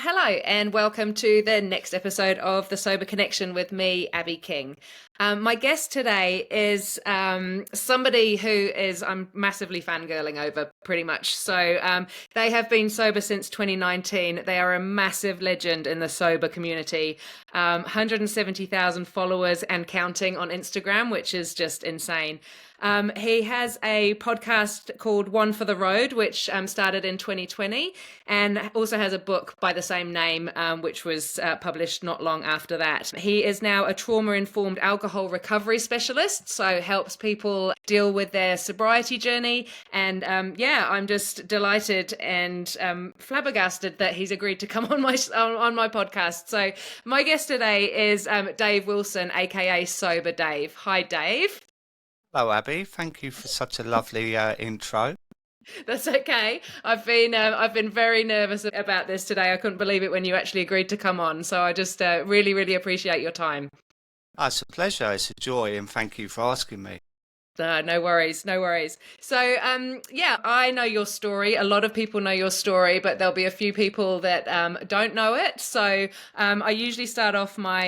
Hello, and welcome to the next episode of The Sober Connection with me, Abi King. My guest today is somebody who is I'm massively fangirling over, pretty much. They have been sober since 2019. They are a massive legend in the sober community. 170,000 followers and counting on Instagram, which is just insane. He has a podcast called One for the Road, which started in 2020, and also has a book by the same name, which was published not long after that. He is now a trauma-informed alcohol recovery specialist, so helps people deal with their sobriety journey. And I'm just delighted and flabbergasted that he's agreed to come on my podcast. So my guest today is Dave Wilson, aka Sober Dave. Hi, Dave. Hello, Abby. Thank you for such a lovely intro. That's okay. I've been very nervous about this today. I couldn't believe it when you actually agreed to come on. So I just really, really appreciate your time. It's a pleasure. It's a joy, and thank you for asking me. No worries, no worries. So, I know your story. A lot of people know your story, but there'll be a few people that don't know it. So, I usually start off my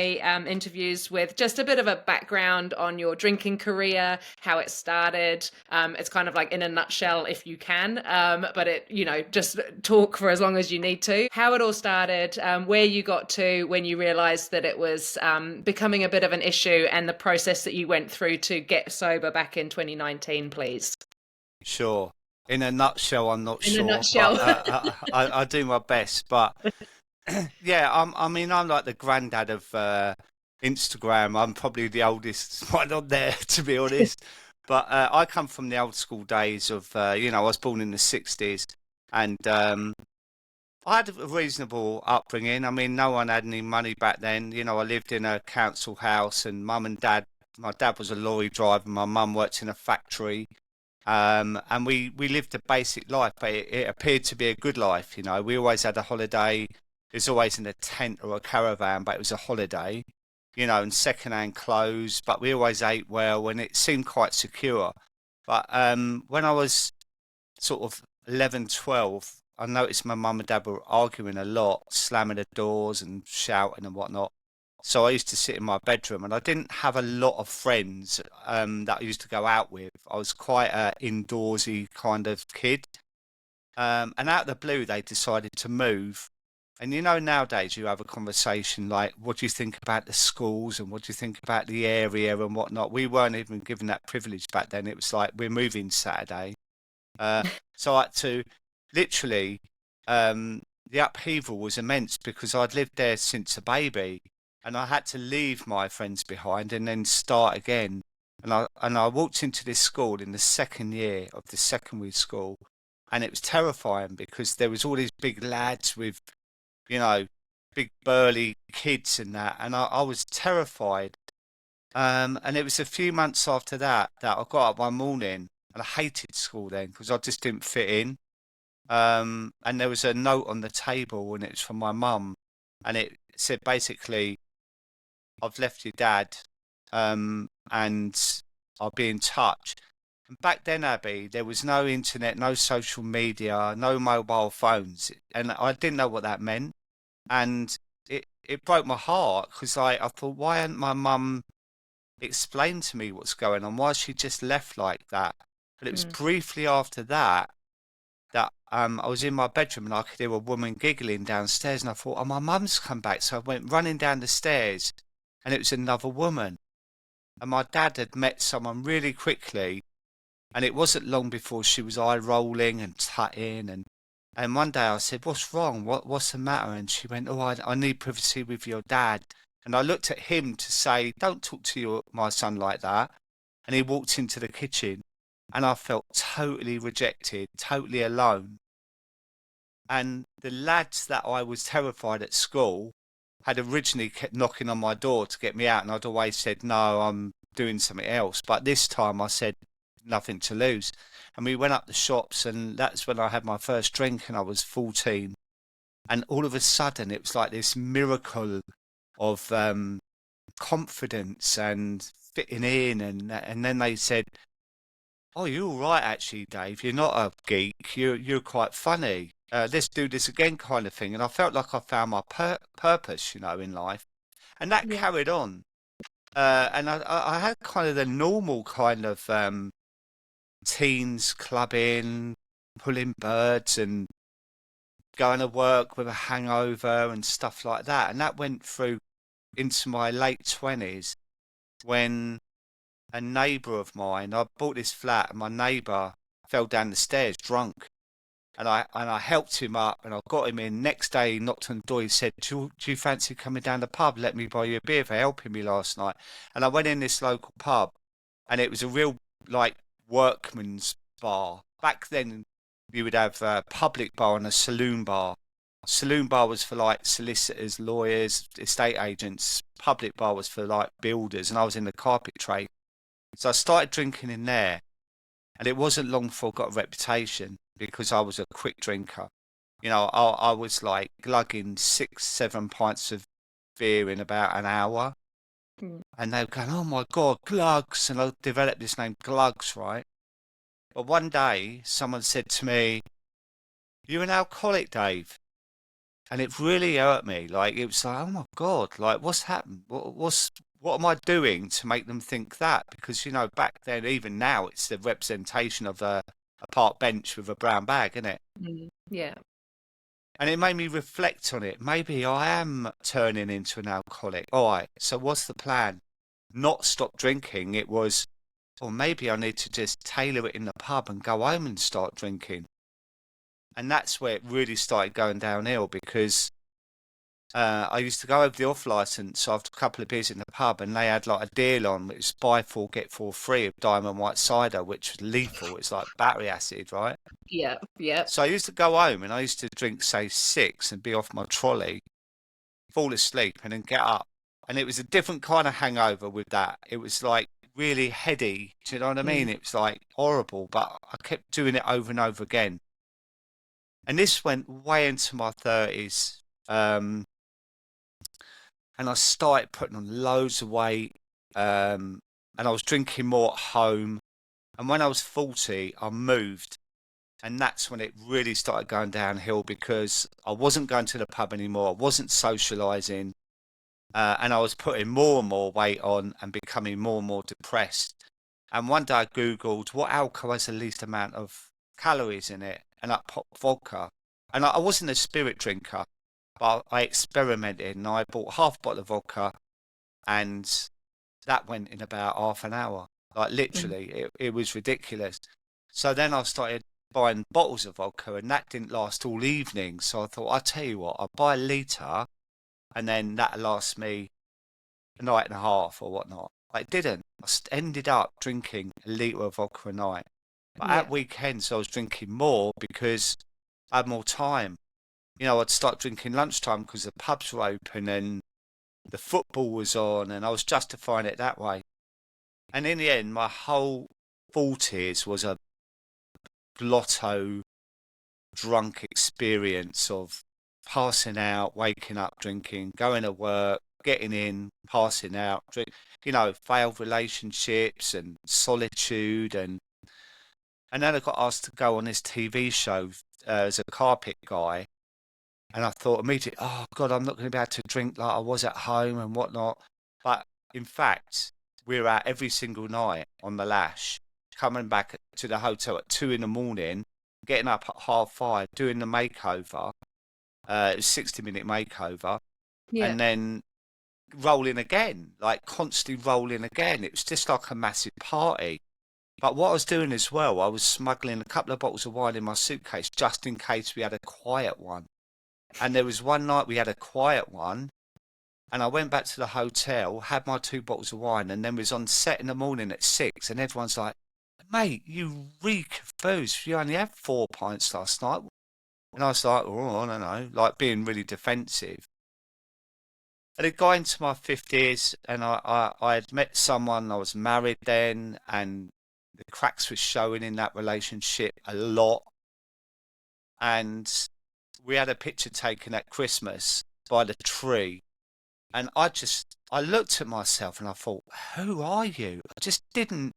interviews with just a bit of a background on your drinking career, how it started. It's kind of like in a nutshell, if you can, but just talk for as long as you need to. How it all started, where you got to when you realized that it was becoming a bit of an issue, and the process that you went through to get sober back in 2019, please. Sure. In a nutshell, I'm not In a sure, nutshell. but I do my best. But yeah, I'm like the granddad of Instagram. I'm probably the oldest one on there, to be honest. But I come from the old school days of, I was born in the 60s, and I had a reasonable upbringing. I mean, no one had any money back then. I lived in a council house, and my dad was a lorry driver, my mum worked in a factory. And we lived a basic life, but it appeared to be a good life. We always had a holiday. It was always in a tent or a caravan, but it was a holiday, and second-hand clothes. But we always ate well, and it seemed quite secure. But when I was sort of 11, 12, I noticed my mum and dad were arguing a lot, slamming the doors and shouting and whatnot. So I used to sit in my bedroom, and I didn't have a lot of friends that I used to go out with. I was quite a indoorsy kind of kid. And out of the blue, they decided to move. And nowadays you have a conversation like, what do you think about the schools and what do you think about the area and whatnot? We weren't even given that privilege back then. It was like, we're moving Saturday. Uh, so I had to literally, the upheaval was immense because I'd lived there since a baby, and I had to leave my friends behind and then start again. And I walked into this school in the second year of the secondary school, and it was terrifying because there was all these big lads with, you know, big burly kids and that, and I was terrified. And it was a few months after that I got up one morning, and I hated school then because I just didn't fit in. And there was a note on the table, and it was from my mum, and it said basically, I've left your dad, and I'll be in touch. And back then, Abby, there was no internet, no social media, no mobile phones, and I didn't know what that meant. And it broke my heart because I thought, why hadn't my mum explained to me what's going on? Why has she just left like that? But it was Mm. briefly after that I was in my bedroom and I could hear a woman giggling downstairs, and I thought, oh, my mum's come back. So I went running down the stairs, and it was another woman. And my dad had met someone really quickly, and it wasn't long before she was eye rolling and tutting. And one day I said, what's wrong? What's the matter? And she went, oh, I need privacy with your dad. And I looked at him to say, don't talk to my son like that. And he walked into the kitchen, and I felt totally rejected, totally alone. And the lads that I was terrified at school had originally kept knocking on my door to get me out, and I'd always said, no, I'm doing something else. But this time I said, nothing to lose. And we went up the shops, and that's when I had my first drink, and I was 14. And all of a sudden, it was like this miracle of confidence and fitting in. And then they said, oh, you're all right, actually, Dave. You're not a geek. You're quite funny. let's do this again kind of thing. And I felt like I found my purpose, in life. And that Yeah. carried on. And I had kind of the normal kind of teens clubbing, pulling birds and going to work with a hangover and stuff like that. And that went through into my late 20s when a neighbour of mine, I bought this flat and my neighbour fell down the stairs drunk. And I helped him up and I got him in. Next day, he knocked on the door. He said, do you fancy coming down the pub? Let me buy you a beer for helping me last night. And I went in this local pub and it was a real, like, workman's bar. Back then, you would have a public bar and a saloon bar. Saloon bar was for like solicitors, lawyers, estate agents. Public bar was for like builders, and I was in the carpet trade. So I started drinking in there, and it wasn't long before I got a reputation because I was a quick drinker. I was like glugging 6, 7 pints of beer in about an hour, Mm. and they were going, "Oh my God, Glugs!" And I developed this name, Glugs, right? But one day, someone said to me, "You're an alcoholic, Dave." And it really hurt me. Like it was like, oh my God, like what's happened? What am I doing to make them think that? Because back then, even now, it's the representation of a park bench with a brown bag, isn't it? Mm. Yeah. And it made me reflect on it. Maybe I am turning into an alcoholic. All right, so what's the plan? Not stop drinking. It was, or maybe I need to just tailor it in the pub and go home and start drinking. And that's where it really started going downhill because I used to go over the off license after a couple of beers in the pub, and they had like a deal on which was buy four get four free of Diamond White cider, which was lethal. It's like battery acid, right? Yeah. Yeah. So I used to go home and I used to drink say 6 and be off my trolley, fall asleep, and then get up. And it was a different kind of hangover with that. It was like really heady. Do you know what I mean? Mm. It was like horrible, but I kept doing it over and over again. And this went way into my 30s. And I started putting on loads of weight. And I was drinking more at home. And when I was 40, I moved. And that's when it really started going downhill because I wasn't going to the pub anymore. I wasn't socialising. And I was putting more and more weight on and becoming more and more depressed. And one day I Googled what alcohol has the least amount of calories in it. And I popped vodka. And I wasn't a spirit drinker, but I experimented and I bought half a bottle of vodka and that went in about half an hour. Like Mm. literally, it was ridiculous. So then I started buying bottles of vodka and that didn't last all evening. So I thought, I'll tell you what, I'll buy a litre and then that'll last me a night and a half or whatnot. It didn't. Ended up drinking a litre of vodka a night. But Yeah. at weekends, I was drinking more because I had more time. I'd start drinking lunchtime because the pubs were open and the football was on, and I was justifying it that way. And in the end, my whole 40s was a blotto drunk experience of passing out, waking up, drinking, going to work, getting in, passing out, failed relationships and solitude. And then I got asked to go on this TV show as a carpet guy. And I thought immediately, oh God, I'm not going to be able to drink like I was at home and whatnot. But in fact, we're out every single night on the lash, coming back to the hotel at 2 in the morning, getting up at 5:30, doing the makeover. It was 60-minute makeover, Yeah. and then rolling again, like constantly rolling again. It was just like a massive party. But what I was doing as well, I was smuggling a couple of bottles of wine in my suitcase just in case we had a quiet one. And there was one night we had a quiet one, and I went back to the hotel, had my 2 bottles of wine, and then was on set in the morning at 6, and everyone's like, "Mate, you reek of booze. You only had 4 pints last night." And I was like, "Oh, I don't know," like being really defensive. And it got into my 50s, and I had met someone, I was married then, and the cracks were showing in that relationship a lot. And we had a picture taken at Christmas by the tree. And I looked at myself and I thought, who are you? I just didn't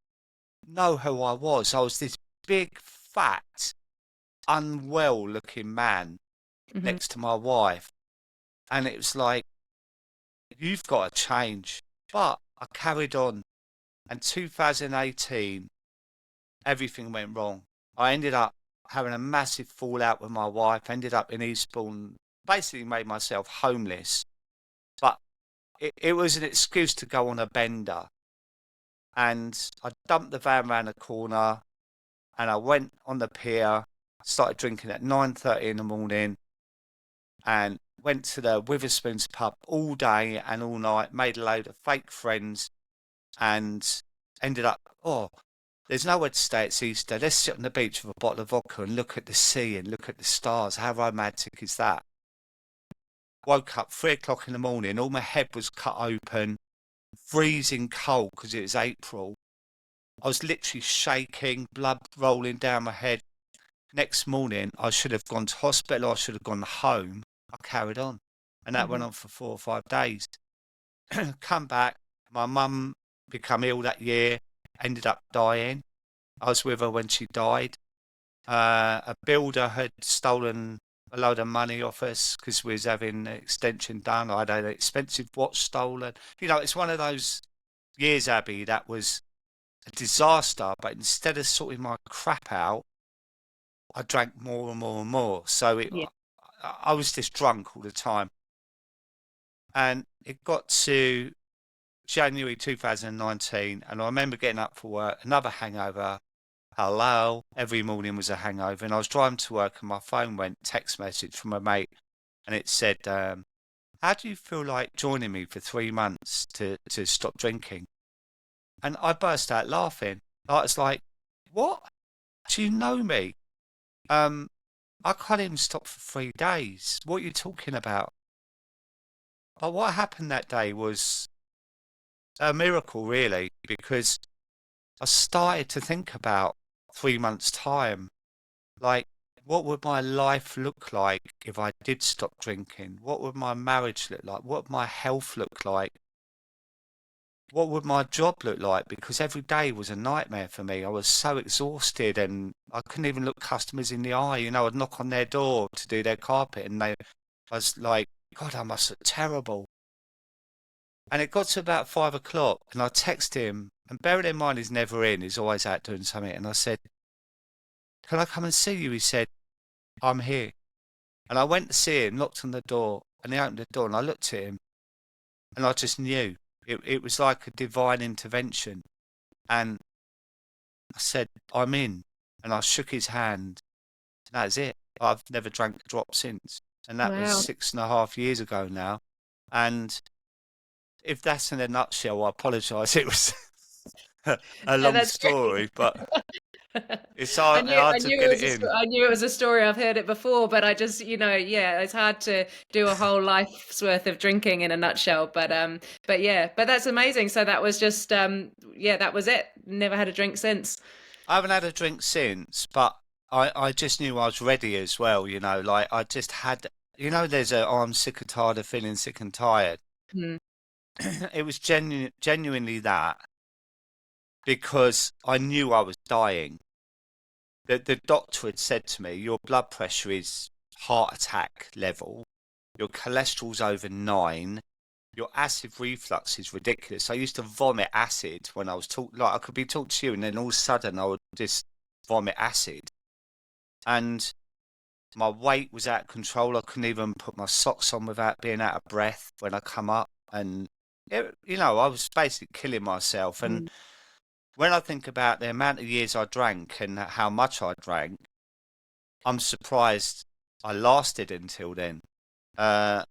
know who I was. I was this big, fat, unwell looking man Hmm. next to my wife. And it was like, you've got to change. But I carried on. And 2018, everything went wrong. I ended up having a massive fallout with my wife, ended up in Eastbourne, basically made myself homeless. But it was an excuse to go on a bender. And I dumped the van around the corner and I went on the pier, started drinking at 9:30 in the morning and went to the Witherspoons pub all day and all night, made a load of fake friends and ended up, oh, there's nowhere to stay, it's Easter. Let's sit on the beach with a bottle of vodka and look at the sea and look at the stars. How romantic is that? Woke up 3 o'clock in the morning, all my head was cut open, freezing cold because it was April. I was literally shaking, blood rolling down my head. Next morning, I should have gone to hospital, I should have gone home. I carried on. And that went Hmm. on for 4 or 5 days. Come back, my mum became ill that year, ended up dying. I was with her when she died. A builder had stolen a load of money off us because we was having an extension done. I had an expensive watch stolen. You know, it's one of those years, Abby, that was a disaster. But instead of sorting my crap out, I drank more and more and more. So Yeah. I was just drunk all the time. And it got to January 2019, and I remember getting up for work, another hangover. Hello, every morning was a hangover, and I was driving to work, and my phone went text message from a mate, and it said, "How do you feel like joining me for 3 months to stop drinking?" And I burst out laughing. I was like, "What? Do you know me? Um, I can't even stop for 3 days. What are you talking about?" But what happened that day was a miracle, really, because I started to think about 3 months' time. Like, what would my life look like if I did stop drinking? What would my marriage look like? What would my health look like? What would my job look like? Because every day was a nightmare for me. I was so exhausted and I couldn't even look customers in the eye. You know, I'd knock on their door to do their carpet and I was like, God, I must look terrible. And it got to about 5 o'clock and I texted him, and bearing in mind he's never in, he's always out doing something. And I said, can I come and see you? He said, I'm here. And I went to see him, knocked on the door, and he opened the door, and I looked at him, and I just knew. It was like a divine intervention. And I said, I'm in. And I shook his hand. And that's it. I've never drank a drop since. And that was Wow. 6.5 years ago now. And if that's in a nutshell, I apologise. It was a No, long that's great. story, but it's I hard, knew I hard to knew it get it was in. I knew it was a story. I've heard it before, but I just, yeah, it's hard to do a whole life's worth of drinking in a nutshell. But yeah, but that's amazing. So that was just, yeah, that was it. Never had a drink since. I haven't had a drink since, but I just knew I was ready as well, you know, like I just had, there's a, oh, I'm sick and tired of feeling sick and tired. Mm, It was genuinely that because I knew I was dying. The doctor had said to me, your blood pressure is heart attack level, your cholesterol's over 9, your acid reflux is ridiculous. I used to vomit acid when I was talking, like I could be talking to you and then all of a sudden I would just vomit acid. And my weight was out of control. I couldn't even put my socks on without being out of breath when I come up. And, I was basically killing myself. And mm. when I think about the amount of years I drank and how much I drank, I'm surprised I lasted until then. Uh,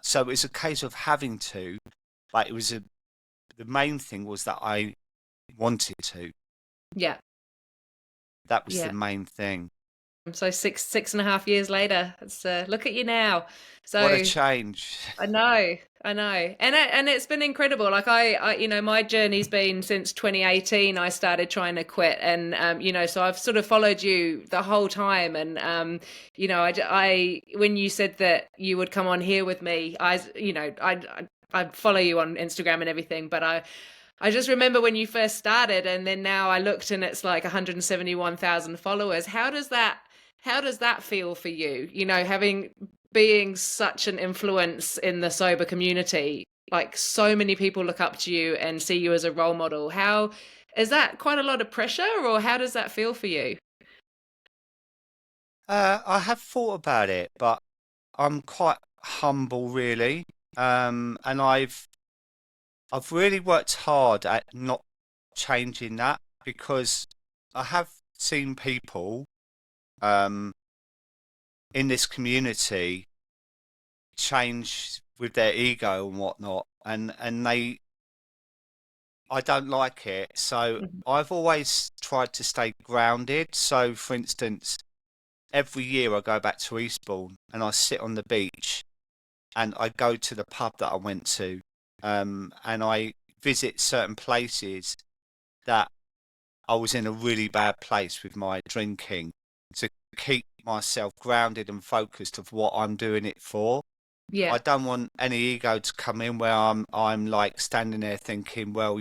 so it was a case of having to, but the main thing was that I wanted to. Yeah, That was the yeah. main thing. So six and a half years later, it's look at you now. What a So change. I know, and it's been incredible. Like my journey's been since 2018. I started trying to quit, and so I've sort of followed you the whole time. And when you said that you would come on here with me, I follow you on Instagram and everything, but I just remember when you first started, and then now I looked and it's like 171,000 followers. How does that feel for you? You know, having being such an influence in the sober community, like so many people look up to you and see you as a role model. How is that quite a lot of pressure, or how does that feel for you? I have thought about it, but I'm quite humble, really. And I've really worked hard at not changing that because I have seen people um, in this community change with their ego and whatnot, and I don't like it. So Mhm. I've always tried to stay grounded. So, for instance, every year I go back to Eastbourne and I sit on the beach and I go to the pub that I went to, and I visit certain places that I was in a really bad place with my drinking to keep myself grounded and focused of what I'm doing it for. Yeah. I don't want any ego to come in where I'm like standing there thinking, well,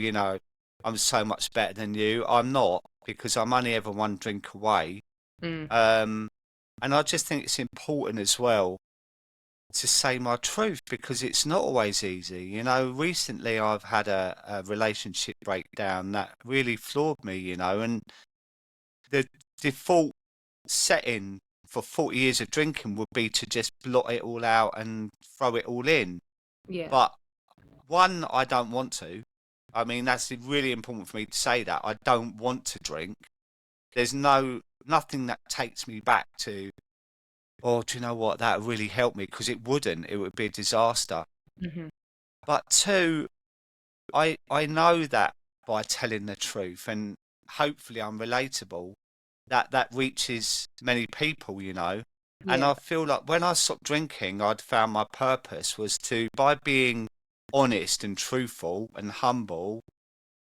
I'm so much better than you. I'm not because I'm only ever one drink away. Mm. Um, and I just think it's important as well to say my truth because it's not always easy. Recently I've had a relationship breakdown that really floored me, and the default setting for 40 years of drinking would be to just blot it all out and throw it all in. Yeah. But one, I don't want to. I mean, that's really important for me to say that. I don't want to drink. There's nothing that takes me back to, oh, do you know what? That really helped me because it wouldn't. It would be a disaster. Hmm. But two, I know that by telling the truth and hopefully I'm relatable, that reaches many people. And Yeah. I feel like when I stopped drinking, I'd found my purpose was to, by being honest and truthful and humble,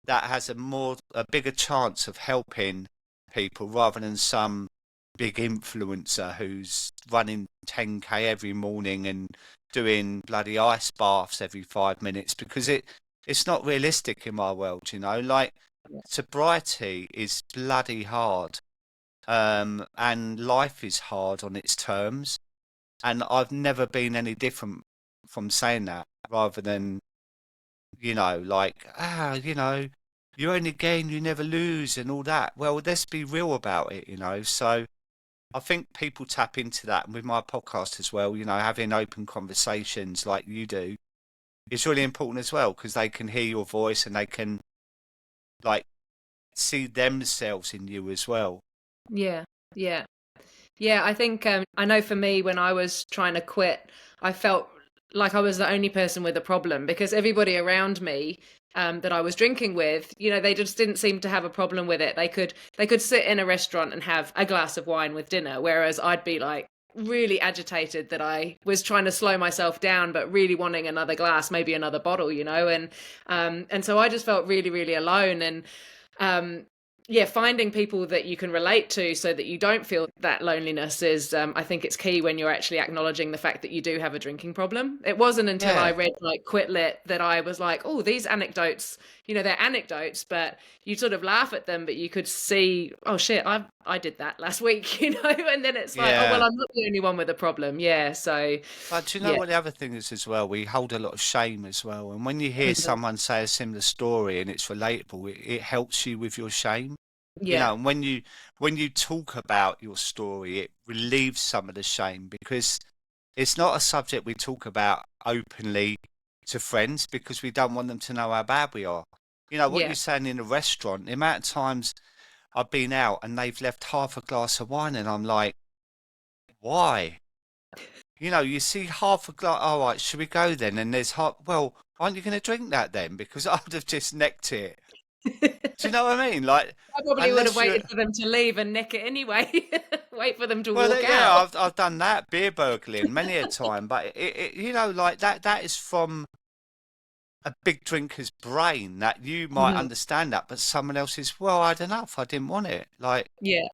that has a bigger chance of helping people rather than some big influencer who's running 10K every morning and doing bloody ice baths every 5 minutes because it's not realistic in my world. Like sobriety is bloody hard. And life is hard on its terms. And I've never been any different from saying that rather than, like, you only gain, you never lose and all that. Well, let's be real about it. So I think people tap into that. And with my podcast as well, having open conversations like you do is really important as well because they can hear your voice and they can, like, see themselves in you as well. Yeah. Yeah. Yeah, I think I know for me when I was trying to quit, I felt like I was the only person with a problem because everybody around me that I was drinking with, they just didn't seem to have a problem with it. They could sit in a restaurant and have a glass of wine with dinner, whereas I'd be like really agitated that I was trying to slow myself down, but really wanting another glass, maybe another bottle, and so I just felt really, really alone and. Um, yeah, finding people that you can relate to so that you don't feel that loneliness is, I think it's key when you're actually acknowledging the fact that you do have a drinking problem. It wasn't until I Yeah. read like Quit Lit that I was like, oh, these anecdotes, they're anecdotes, but you sort of laugh at them, but you could see, oh shit, I did that last week, and then it's like, oh, well, Yeah. I'm not the only one with a problem. Yeah. So, But do you know yeah. what the other thing is as well? We hold a lot of shame as well. And when you hear Mhm. someone say a similar story and it's relatable, it helps you with your shame. Yeah. And when you talk about your story, it relieves some of the shame because it's not a subject we talk about openly to friends because we don't want them to know how bad we are. What Yeah. you're saying in a restaurant, the amount of times I've been out and they've left half a glass of wine and I'm like, why? You see half a glass. All right, should we go then? And there's half. Well, aren't you going to drink that then? Because I'd have just necked it. Do you know what I mean? Like, I probably would have unless you. waited for them to leave and nick it anyway. Wait for them to Well, walk yeah, out. I've done that beer burgling many a time, but like that is from a big drinker's brain that you might Mhm. understand that, but someone else is. Well, I had enough. I didn't want it. Like, Yeah.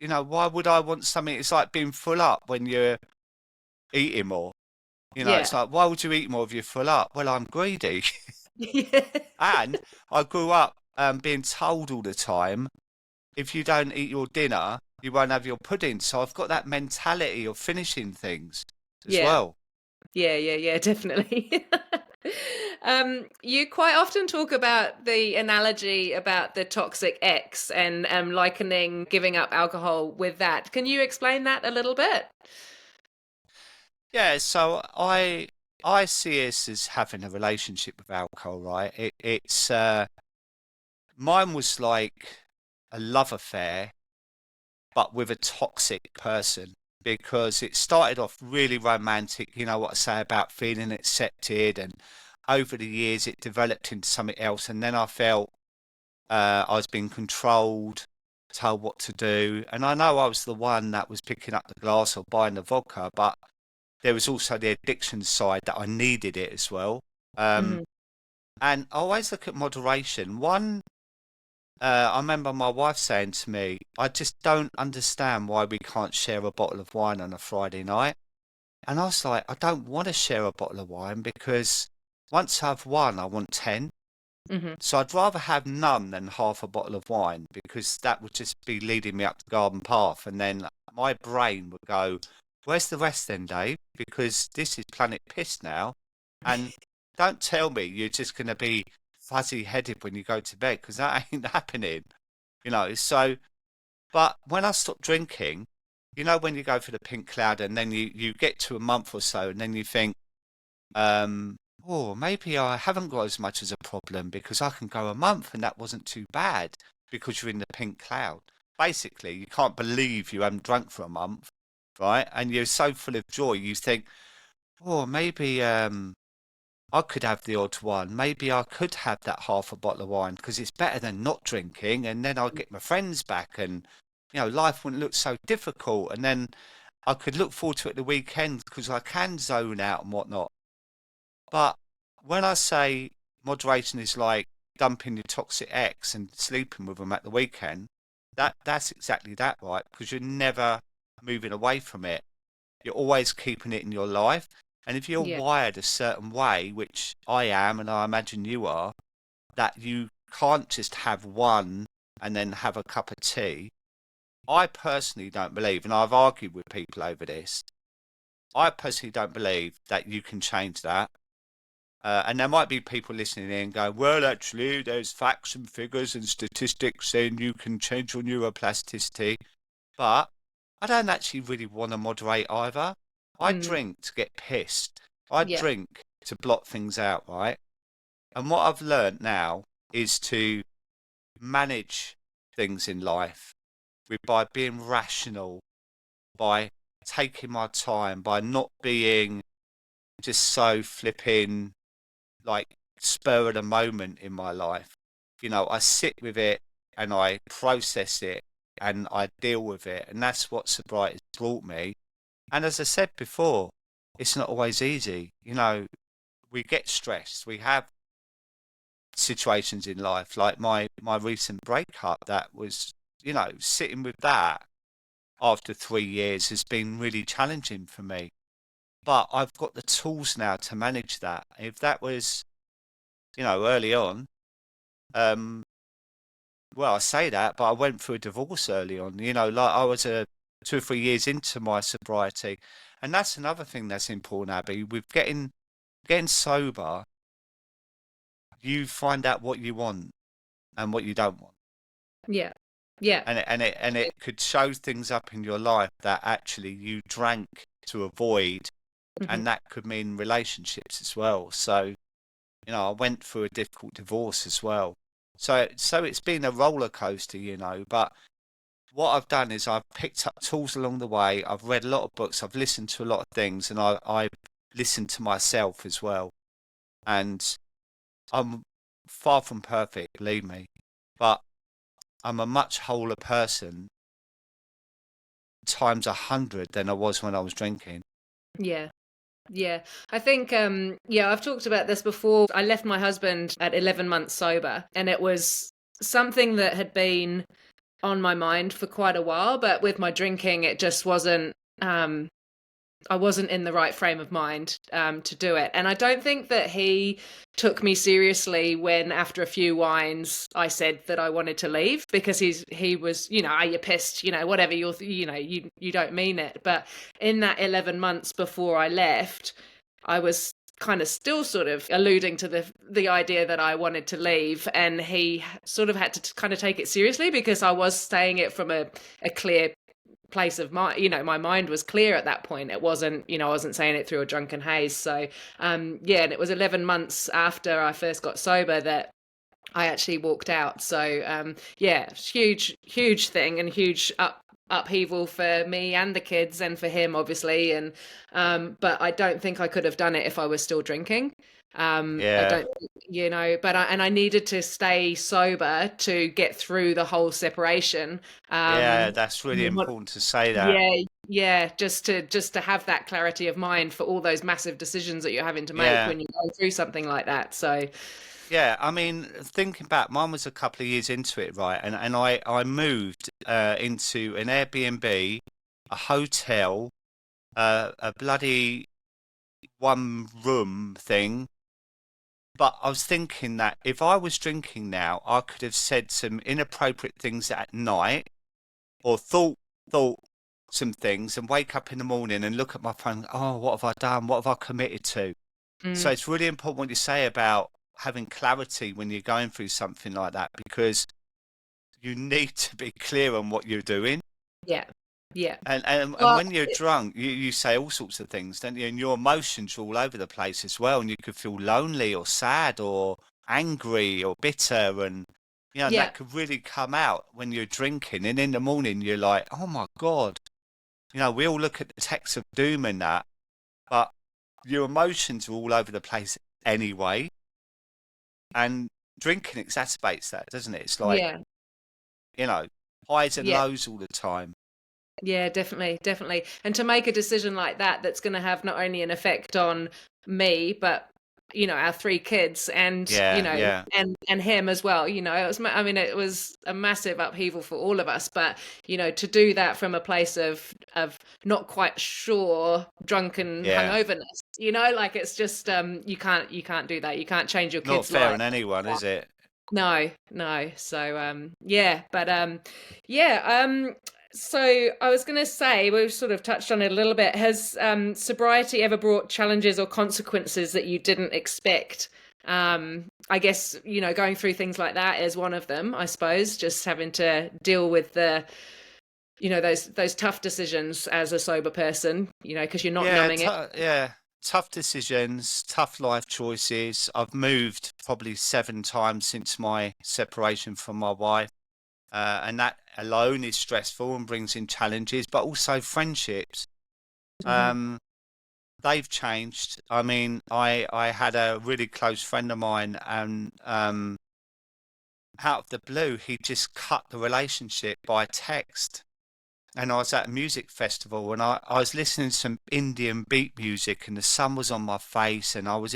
why would I want something? It's like being full up when you're eating more. It's Yeah. like, why would you eat more if you're full up? Well, I'm greedy. Yeah. And I grew up being told all the time, if you don't eat your dinner, you won't have your pudding. So I've got that mentality of finishing things as Yeah. well. Yeah, definitely. You quite often talk about the analogy about the toxic ex and likening giving up alcohol with that. Can you explain that a little bit? Yeah, so I see us as having a relationship with alcohol, right? It's mine was like a love affair, but with a toxic person because it started off really romantic, you know what I say about feeling accepted, and over the years it developed into something else, and then I felt I was being controlled, told what to do, and I know I was the one that was picking up the glass or buying the vodka, but there was also the addiction side that I needed it as well. Um, Hmm. and I always look at moderation. I remember my wife saying to me, I just don't understand why we can't share a bottle of wine on a Friday night. And I was like, I don't want to share a bottle of wine because once I've won, I want 10. Hmm. So I'd rather have none than half a bottle of wine because that would just be leading me up the garden path. And then my brain would go, where's the rest then, Dave? Because this is Planet Piss now. And don't tell me you're just going to be fuzzy headed when you go to bed because that ain't happening, you know. So, but when I stopped drinking, you know, when you go for the pink cloud and then you get to a month or so and then you think, um, oh, maybe I haven't got as much as a problem because I can go a month and that wasn't too bad because you're in the pink cloud. Basically, you can't believe you haven't drunk for a month, right? And you're so full of joy, you think, oh, maybe I could have the odd one. Maybe I could have that half a bottle of wine because it's better than not drinking. And then I'll get my friends back and, you know, life wouldn't look so difficult. And then I could look forward to it the weekend because I can zone out and whatnot. But when I say moderation is like dumping your toxic ex and sleeping with them at the weekend, that's exactly that, right? Because you're never moving away from it. You're always keeping it in your life. And if you're Yeah. wired a certain way, which I am, and I imagine you are, that you can't just have one and then have a cup of tea. I personally don't believe, and I've argued with people over this, I personally don't believe that you can change that. And there might be people listening in and go, well, actually, there's facts and figures and statistics saying you can change your neuroplasticity. But I don't actually really want to moderate either. I Mm. drink to get pissed. I Yeah. drink to block things out, right? And what I've learned now is to manage things in life by being rational, by taking my time, by not being just so flipping like spur of the moment in my life. You know, I sit with it and I process it and I deal with it. And that's what sobriety has brought me. And as I said before, it's not always easy. You know, we get stressed. We have situations in life like my recent breakup that was, you know, sitting with that after 3 years has been really challenging for me. But I've got the tools now to manage that. If that was, you know, early on, um, well, I say that, but I went through a divorce early on. You know, like I was 2 or 3 years into my sobriety, and that's another thing that's important, Abby. With getting sober, you find out what you want and what you don't want, Yeah. Yeah. and it could show things up in your life that actually you drank to avoid, Hmm. and that could mean relationships as well. So, you know, I went through a difficult divorce as well. So it's been a roller coaster, you know, but what I've done is I've picked up tools along the way. I've read a lot of books. I've listened to a lot of things, and I listened to myself as well. And I'm far from perfect, believe me, but I'm a much wholer person times 100 than I was when I was drinking. Yeah. Yeah. I think yeah, I've talked about this before. I left my husband at 11 months sober, and it was something that had been on my mind for quite a while, but with my drinking it just wasn't um I wasn't in the right frame of mind to do it. And I don't think that he took me seriously when, after a few wines, I said that I wanted to leave, because he was, are you pissed? Whatever, you don't mean it. But in that 11 months before I left, I was kind of still sort of alluding to the idea that I wanted to leave, and he sort of had to kind of take it seriously, because I was saying it from a clear place of mind. My mind was clear at that point. It wasn't, I wasn't saying it through a drunken haze. So yeah, and it was 11 months after I first got sober that I actually walked out. So yeah, huge thing, and huge upheaval for me and the kids, and for him obviously. And but I don't think I could have done it if I was still drinking. I Yeah, don't, but I needed to stay sober to get through the whole separation. yeah, that's really important to say that. Yeah, yeah, just to have that clarity of mind for all those massive decisions that you're having to make Yeah, when you're going through something like that. So, yeah. I mean, thinking back, mine was a couple of years into it, right? And I moved into an Airbnb, a hotel, a bloody one room thing. But I was thinking that if I was drinking now, I could have said some inappropriate things at night, or thought some things, and wake up in the morning and look at my phone. Oh, what have I done? What have I committed to? So mm, it's really important what you say about having clarity when you're going through something like that, because you need to be clear on what you're doing. yeah, yeah. And Well, when you're drunk, you say all sorts of things, don't you? And your emotions are all over the place as well. And you could feel lonely or sad or angry or bitter. And yeah, that could really come out when you're drinking. And in the morning, you're like, oh my God. We all look at the text of doom and that, but your emotions are all over the place anyway. And drinking exacerbates that, doesn't it? It's like, yeah, you know, highs and yeah. lows all the time. Yeah, definitely, definitely. And to make a decision like that, that's going to have not only an effect on me, but our three kids, and Yeah, yeah. and him as well. I mean, it was a massive upheaval for all of us. But to do that from a place of not quite sure, drunken Yeah. hungoverness. Like, it's just you can't do that. You can't change your Not kids' fair life. on anyone, is it? No, no. So yeah, but yeah, so I was going to say, we've sort of touched on it a little bit. Has sobriety ever brought challenges or consequences that you didn't expect? I guess, going through things like that is one of them, I suppose, just having to deal with those tough decisions as a sober person, because you're not Yeah, numbing it. yeah. Tough decisions, tough life choices. I've moved probably 7 times since my separation from my wife, and that alone is stressful and brings in challenges, but also friendships. Hmm. Um, they've changed. I mean, I had a really close friend of mine, and out of the blue, he just cut the relationship by text. And I was at a music festival, and I was listening to some Indian beat music, and the sun was on my face, and I was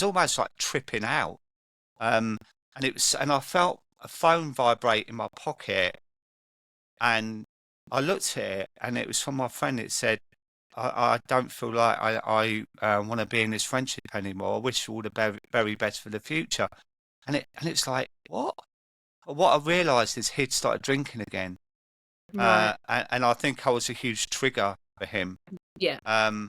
almost like tripping out. Um, and I felt a phone vibrate in my pocket, and I looked at it, and it was from my friend. It said, I don't feel like I want to be in this friendship anymore. I wish you all the very best for the future. And it's like, what? What I realised is he'd started drinking again. Right. And I think I was a huge trigger for him. Yeah. Um,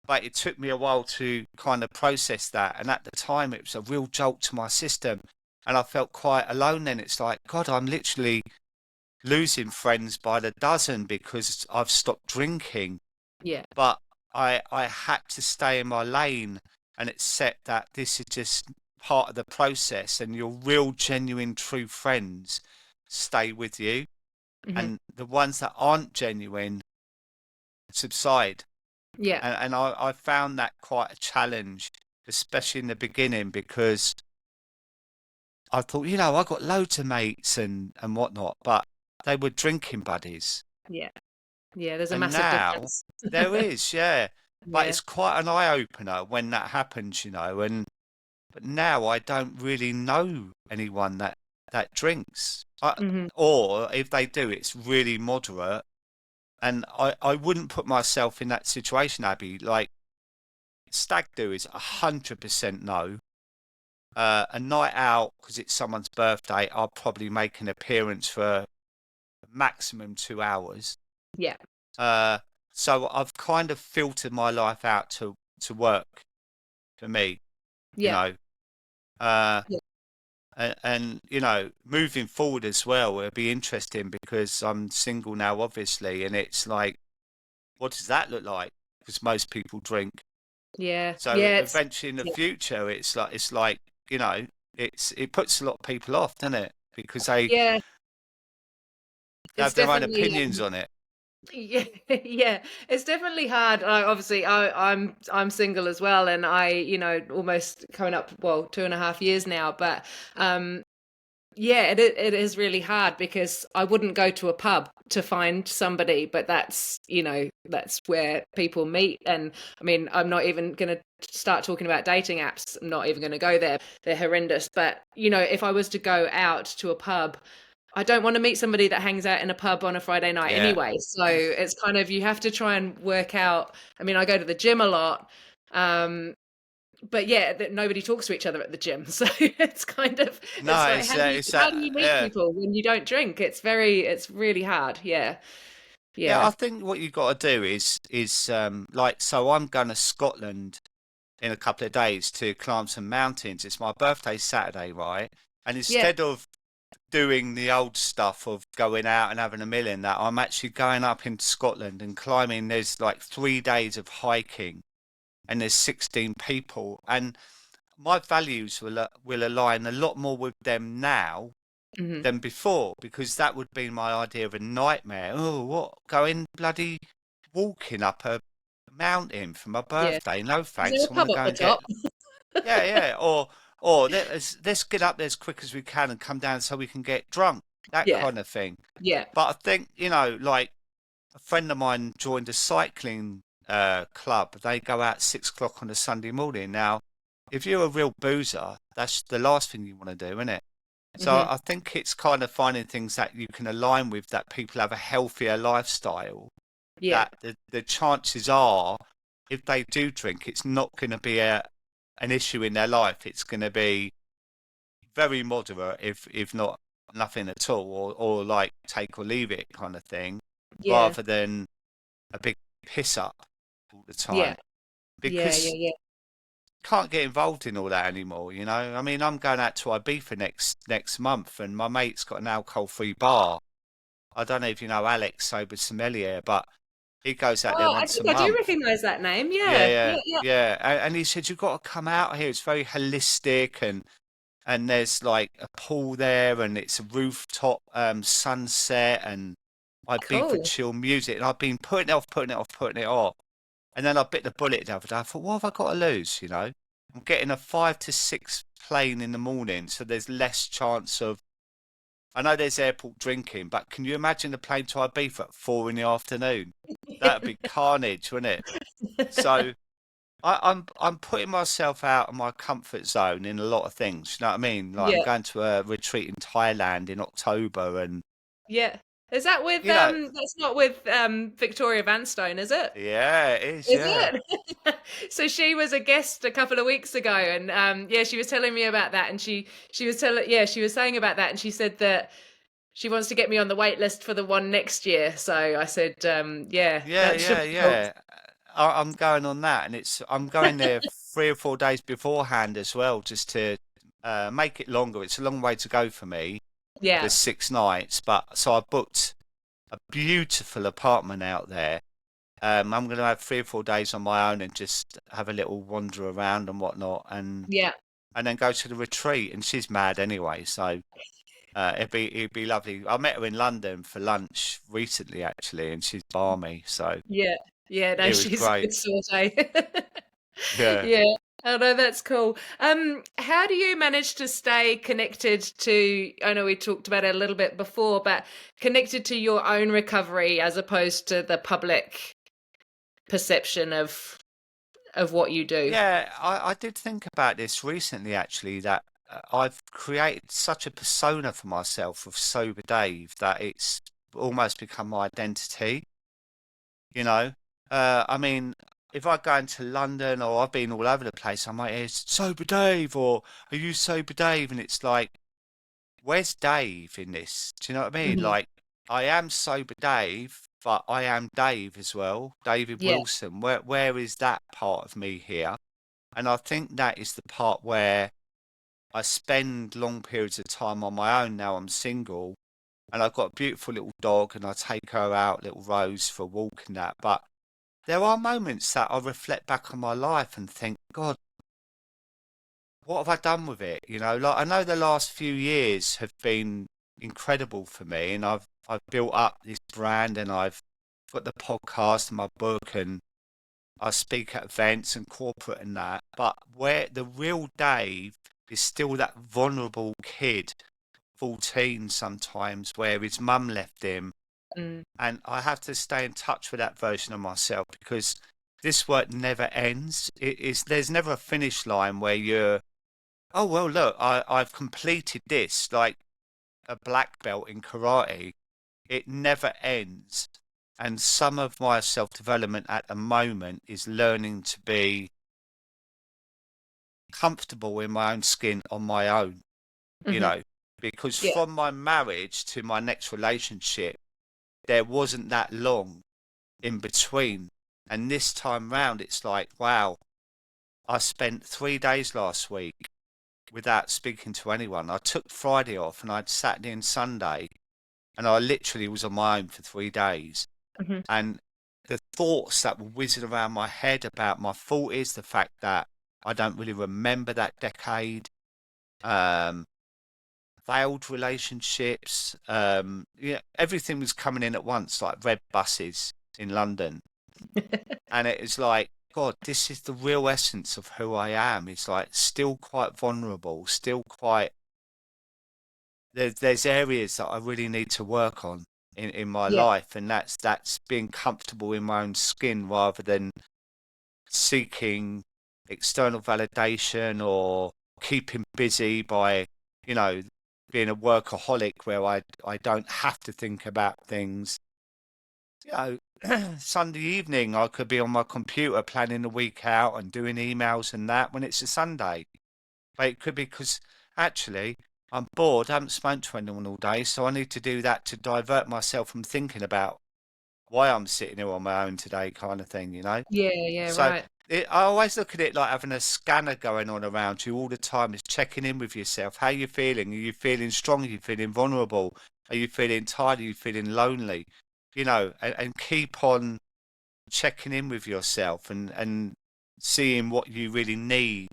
but it took me a while to kind of process that. And at the time, it was a real jolt to my system. And I felt quite alone then. It's like, God, I'm literally losing friends by the dozen because I've stopped drinking. Yeah. But I had to stay in my lane and accept that this is just part of the process, and your real, genuine, true friends stay with you, Hmm. and the ones that aren't genuine subside. Yeah. And I found that quite a challenge, especially in the beginning, because I thought, I got loads of mates and whatnot, but they were drinking buddies. Yeah. Yeah. There's a And massive now difference. there is, yeah. But Yeah. it's quite an eye opener when that happens, and but now I don't really know anyone that drinks. Hmm. Or if they do, it's really moderate. and I wouldn't put myself in that situation, Abby. Like stag do is 100% no. A night out because it's someone's birthday, I'll probably make an appearance for maximum 2 hours. Yeah. Uh, so I've kind of filtered my life out to work for me, you Yeah. know. Uh, Yeah. and you know, moving forward as well, it'll be interesting because I'm single now, obviously, and it's like, what does that look like? Because most people drink. Yeah. So Yeah. It's eventually in the yeah. future, it's like you know, it puts a lot of people off, doesn't it? Because they Yeah. It's have their own definitely opinions on it. yeah, yeah. It's definitely hard. Obviously, I'm single as well, and almost coming up, well, 2.5 years now. But um, yeah, it is really hard because I wouldn't go to a pub to find somebody, but that's where people meet. And I mean, I'm not even going to start talking about dating apps. I'm not even going to go there. They're horrendous. But if I was to go out to a pub, I don't want to meet somebody that hangs out in a pub on a Friday night Yeah. anyway. So it's kind of, you have to try and work out. I mean, I go to the gym a lot. But yeah, that nobody talks to each other at the gym. So it's No, like, it's how it's do you meet yeah. people when you don't drink? It's really hard. Yeah. Yeah, I Yeah. think what you've got to do is like so I'm going to Scotland in a couple of days to climb some mountains. It's my birthday Saturday, right? And Yeah. instead of doing the old stuff of going out and having a meal in that, I'm actually going up into Scotland and climbing. There's like 3 days of hiking and there's 16 people. And my values will align a lot more with them now Hmm. than before because that would be my idea of a nightmare. Oh, what? Going bloody walking up a mountain for my Yeah. birthday? No Is there thanks. a I want to pub up go the and get top? yeah, yeah. Or let's get up there as quick as we can and come down so we can get drunk. That Yeah. kind of thing. Yeah. But I think, like a friend of mine joined a cycling club. They go out 6 o'clock on a Sunday morning. Now, if you're a real boozer, that's the last thing you want to do, isn't it? So Hmm. I think it's kind of finding things that you can align with that people have a healthier lifestyle. Yeah. That the chances are, if they do drink, it's not going to be an issue in their life. It's going to be very moderate, if not nothing at all, or like take or leave it kind of thing, Yeah. rather than a big piss up all the Yeah. time. Yeah. Because Yeah. can't get involved in all that anymore, you know. I mean, I'm going out to Ibiza next month, and my mate's got an alcohol-free bar. I don't know if you know Alex Sober Sommelier, but he goes out there Oh, I once a think I do month. recognize that name. Yeah, Yeah. Yeah. yeah, Yeah. yeah. And he said you've got to come out here. It's very holistic, and there's like a pool there, and it's a rooftop sunset, and Ibiza Cool. chill music. And I've been putting it off, putting it off, putting it off. And then I bit the bullet the other day. I thought, what have I got to lose? You know, I'm getting a 5 to 6 plane in the morning, so there's less chance of. I know there's airport drinking, but can you imagine the plane to Ibiza at 4 in the afternoon? That'd be carnage, wouldn't it? So I'm putting myself out of my comfort zone in a lot of things. You know what I mean? Like I'm Yeah. going to a retreat in Thailand in October, and Yeah. Is that with you know, that's not with Victoria Vanstone, is it? yeah, it is, Is yeah, it? So she was a guest a couple of weeks ago, and yeah, she was telling me about that, and she was saying about that, and she said that she wants to get me on the wait list for the one next year. So I said, yeah, yeah, that should yeah, be cool. yeah. I'm going on that, and I'm going there 3 or 4 days beforehand as well, just to make it longer. It's a long way to go for me. Yeah. There's 6 nights, but so I booked a beautiful apartment out there. I'm going to have 3 or 4 days on my own and just have a little wander around and whatnot, Yeah. and then go to the retreat. And she's mad anyway, so it'd be lovely. I met her in London for lunch recently, actually, and she's balmy, so Yeah. Yeah, no, it was she's a great. good sort, eh? Yeah, Yeah. Oh no, that's cool. How do you manage to stay connected to, I know we talked about it a little bit before, but connected to your own recovery as opposed to the public perception of what you do? yeah. I did think about this recently, actually, that I've created such a persona for myself of sober Dave that it's almost become my identity. you know. I mean, if I go into London or I've been all over the place, I might hear Sober Dave or Are you Sober Dave? And it's like, where's Dave in this? Do you know what I mean? Hmm. Like, I am Sober Dave, but I am Dave as well, David Yeah. Wilson. Where is that part of me here? And I think that is the part where I spend long periods of time on my own now. I'm single and I've got a beautiful little dog and I take her out, little Rose, for a walk and that. But there are moments that I reflect back on my life and think, God, what have I done with it? You know, like I know the last few years have been incredible for me, and I've built up this brand, and I've got the podcast and my book, and I speak at events and corporate and that. But where the real Dave is still that vulnerable kid, 14 sometimes, where his mum left him, Mm. and I have to stay in touch with that version of myself because this work never ends. It is there's never a finish line where you're, oh well, look, I've completed this, like a black belt in karate. It never ends. And some of my self-development at the moment is learning to be comfortable in my own skin on my own, you Hmm. know, because Yeah. from my marriage to my next relationship, there wasn't that long in between. And this time round, it's like, wow, I spent 3 days last week without speaking to anyone. I took Friday off and I had Saturday and Sunday, and I literally was on my own for 3 days. Hmm. And the thoughts that were whizzing around my head about my 40s, the fact that I don't really remember that decade, um, failed relationships, yeah, everything was coming in at once, like red buses in London. And it was like, God, this is the real essence of who I am. It's like still quite vulnerable, still quite there's areas that I really need to work on in my Yeah. life, and that's being comfortable in my own skin rather than seeking external validation or keeping busy by, you know, being a workaholic where I don't have to think about things. You know, Sunday evening I could be on my computer planning the week out and doing emails and that when it's a Sunday. But it could be because actually I'm bored, I haven't spoken to anyone all day, so I need to do that to divert myself from thinking about why I'm sitting here on my own today, kind of thing, you know? Yeah. Yeah. So Right. I always look at it like having a scanner going on around you all the time, is checking in with yourself. How are you feeling? Are you feeling strong? Are you feeling vulnerable? Are you feeling tired? Are you feeling lonely? You know, and keep on checking in with yourself and seeing what you really need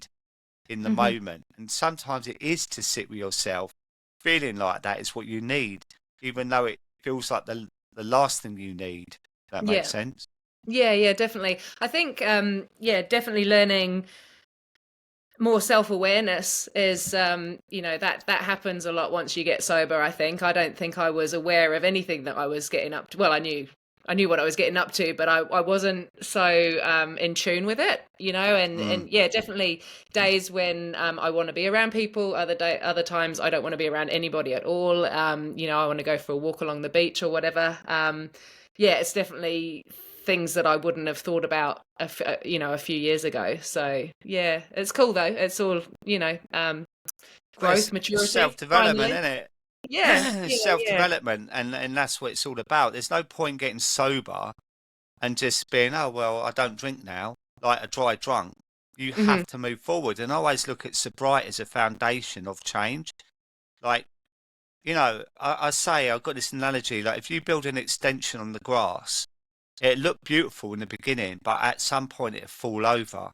in the Hmm. moment. And sometimes it is to sit with yourself. Feeling like that is what you need, even though it feels like the last thing you need. That makes Yeah. sense. Yeah. Yeah. Definitely. I think. Yeah. Definitely learning more self-awareness is that happens a lot once you get sober. I don't think I was aware of anything that I was getting up to. Well, I knew what I was getting up to, but I wasn't so in tune with it, Mm. and yeah, definitely days when I want to be around people, other times I don't want to be around anybody at all. I want to go for a walk along the beach or whatever. Yeah, it's definitely things that I wouldn't have thought about a few years ago. So yeah, it's cool though. It's all Well, growth, it's maturity, self-development, finally. isn't it? Yeah, It's yeah, yeah. self-development, and that's what it's all about. There's no point getting sober and just being, oh well, I don't drink now, like a dry drunk. You Hmm. have to move forward, and I always look at sobriety as a foundation of change. Like, I say I've got this analogy, like if you build an extension on the grass, it looked beautiful in the beginning, but at some point it'll fall over,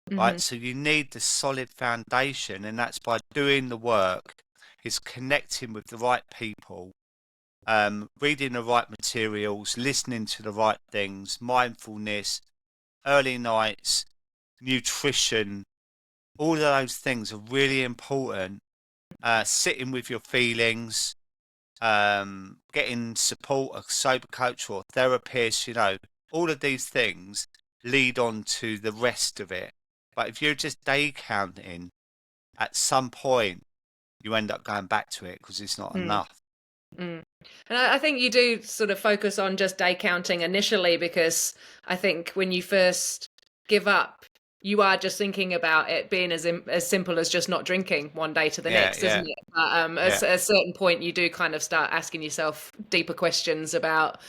Hmm. right? So you need the solid foundation, and that's by doing the work, is connecting with the right people, reading the right materials, listening to the right things, mindfulness, early nights, nutrition, all of those things are really important. Sitting with your feelings, getting support, a sober coach or a therapist, all of these things lead on to the rest of it. But if you're just day counting, at some point you end up going back to it because it's not Mm. enough. Mm. And I think you do sort of focus on just day counting initially, because I think when you first give up, you are just thinking about it being as simple as just not drinking one day to the Yeah, next, isn't yeah, it? But yeah, at a certain point, you do kind of start asking yourself deeper questions about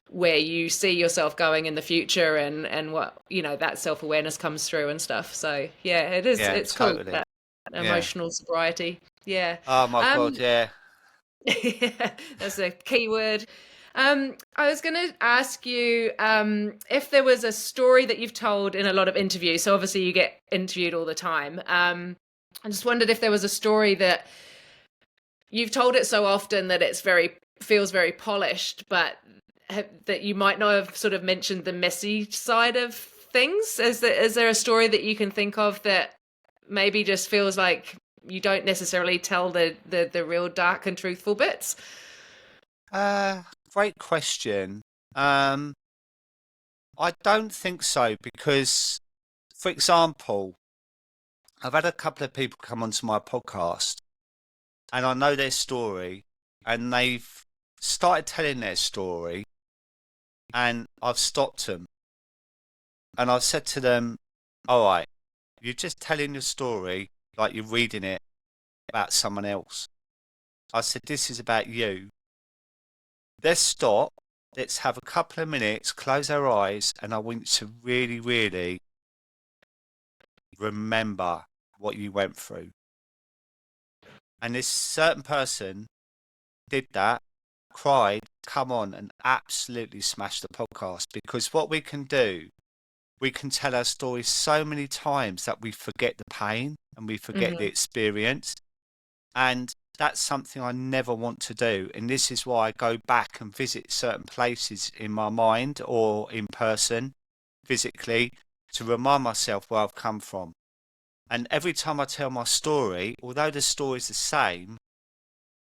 where you see yourself going in the future, and what, that self-awareness comes through and stuff. So yeah, yeah, it's cool, totally. that Yeah. emotional sobriety. Yeah. Oh my Um, God, yeah. yeah, that's a key word. I was going to ask you if there was a story that you've told in a lot of interviews. So obviously you get interviewed all the time. I just wondered if there was a story that you've told it so often that it's feels very polished, but that you might not have sort of mentioned the messy side of things. Is there a story that you can think of that maybe just feels like you don't necessarily tell the real dark and truthful bits? Uh, Great question. Um, I don't think so because, for example, I've had a couple of people come onto my podcast and I know their story and they've started telling their story and I've stopped them and I've said to them, all right, you're just telling your story like you're reading it about someone else. I said, this is about you. Let's stop. Let's have a couple of minutes, close our eyes, and I want you to really, really remember what you went through. And this certain person did that, cried, come on, and absolutely smashed the podcast. Because what we can do, we can tell our story so many times that we forget the pain and we forget the Hmm. experience. And that's something I never want to do. And this is why I go back and visit certain places in my mind or in person, physically, to remind myself where I've come from. And every time I tell my story, although the story's the same,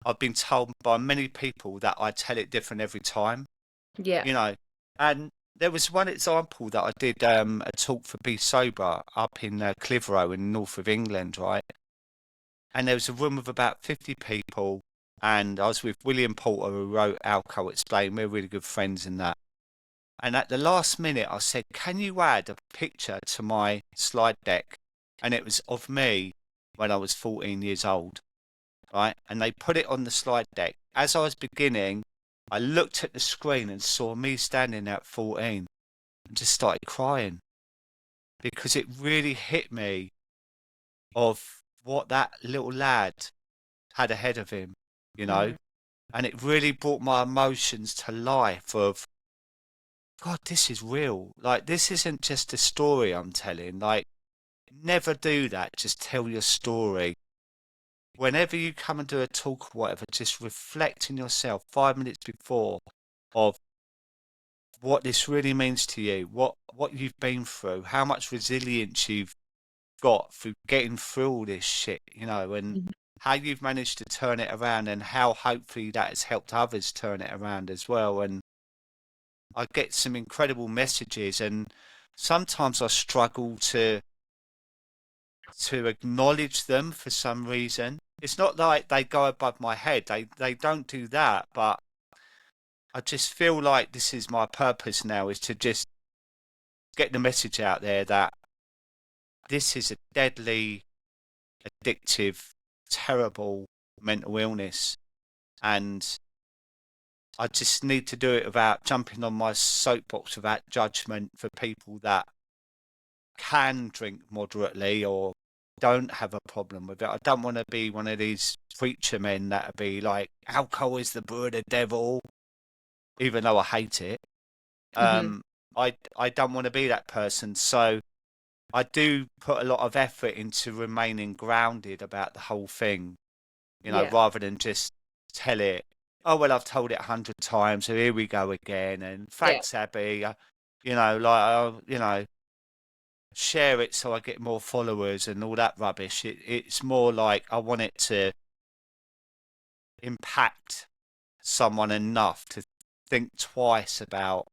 I've been told by many people that I tell it different every time, Yeah. you know. And there was one example that I did a talk for Be Sober up in Clitheroe in the north of England, right? And there was a room of about 50 people, and I was with William Porter, who wrote Alcohol Explained. We're really good friends in that. And at the last minute, I said, can you add a picture to my slide deck? And it was of me when I was 14 years old, right? And they put it on the slide deck. As I was beginning, I looked at the screen and saw me standing at 14 and just started crying because it really hit me of what that little lad had ahead of him, you know? Mm. And it really brought my emotions to life of, God, this is real. Like, this isn't just a story I'm telling. Like, never do that. Just tell your story. Whenever you come and do a talk or whatever, just reflect in yourself 5 minutes before of what this really means to you, what you've been through, how much resilience you've got through getting through all this shit, you know, and Mhm. how you've managed to turn it around and how hopefully that has helped others turn it around as well. And I get some incredible messages and sometimes I struggle to acknowledge them for some reason. It's not like they go above my head. They don't do that, but I just feel like this is my purpose now is to just get the message out there that this is a deadly, addictive, terrible mental illness. And I just need to do it without jumping on my soapbox without judgment for people that can drink moderately or don't have a problem with it. I don't want to be one of these preacher men that would be like, alcohol is the brew of the devil, even though I hate it. Mhm. Um, I don't want to be that person. So I do put a lot of effort into remaining grounded about the whole thing, you know, Yeah. rather than just tell it, oh, well, I've told it 100 times, so here we go again. And Yeah. thanks, Abby. You know, like, you know, share it so I get more followers and all that rubbish. It's more like I want it to impact someone enough to think twice about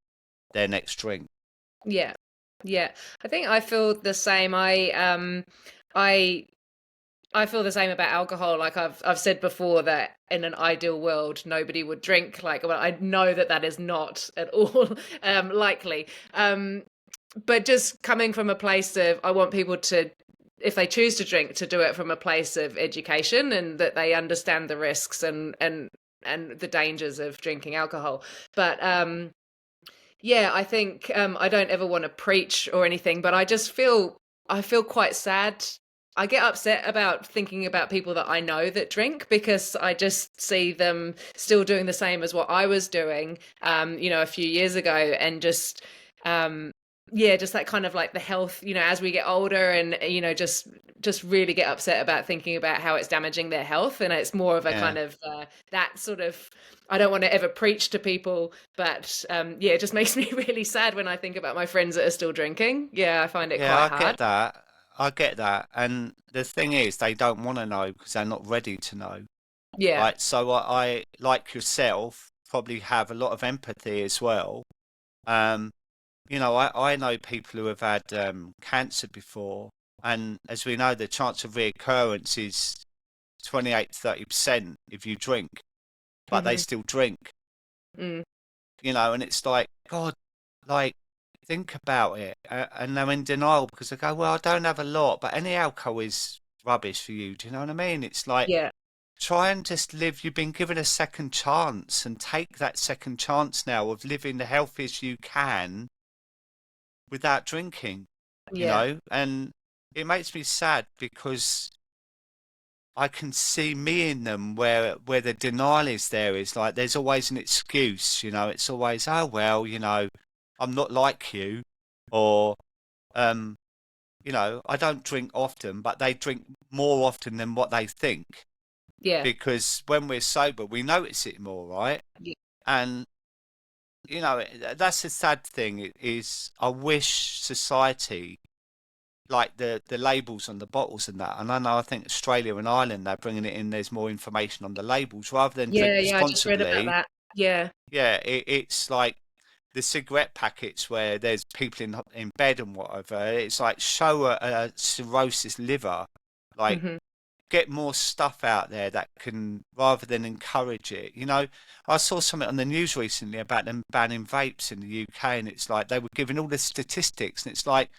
their next drink. Yeah. Yeah. I think I feel the same. I I feel the same about alcohol. Like I've said before that in an ideal world, nobody would drink. Like, well, I know that that is not at all likely. But just coming from a place of, I want people to, if they choose to drink, to do it from a place of education and that they understand the risks and the dangers of drinking alcohol. But yeah, I think I don't ever want to preach or anything, but I feel quite sad. I get upset about thinking about people that I know that drink because I just see them still doing the same as what I was doing, a few years ago, and just um, yeah, just that kind of like the health, as we get older, and just really get upset about thinking about how it's damaging their health, and it's more of a Yeah. kind of that sort of. I don't want to ever preach to people, but yeah, it just makes me really sad when I think about my friends that are still drinking. Yeah, I find it Yeah, quite I get hard. that. I get that. And the thing is, they don't want to know because they're not ready to know. Yeah. Right. So I, like yourself, probably have a lot of empathy as well. Um, I know people who have had cancer before, and as we know, the chance of reoccurrence is 28 to 30% if you drink, but they Hmm. still drink, Mm. and it's like, God, like, think about it. And they're in denial because they go, well, I don't have a lot, but any alcohol is rubbish for you. Do you know what I mean? It's like, Yeah. try and just live. You've been given a second chance and take that second chance now of living the healthiest you can without drinking, Yeah. and it makes me sad because I can see me in them where the denial is there. Is like there's always an excuse, it's always, oh well, I'm not like you, or um, I don't drink often, but they drink more often than what they think, Yeah. because when we're sober we notice it more, right? Yeah. And that's the sad thing is I wish society, like the labels on the bottles and that. And I think Australia and Ireland, they're bringing it in. There's more information on the labels rather than drink Yeah. Yeah. I just read about responsibly. that. Yeah. Yeah, it's like the cigarette packets where there's people in bed and whatever. It's like show a cirrhosis liver, like Hmm. get more stuff out there that can, rather than encourage it. I saw something on the news recently about them banning vapes in the UK, and it's like they were giving all the statistics, and it's like,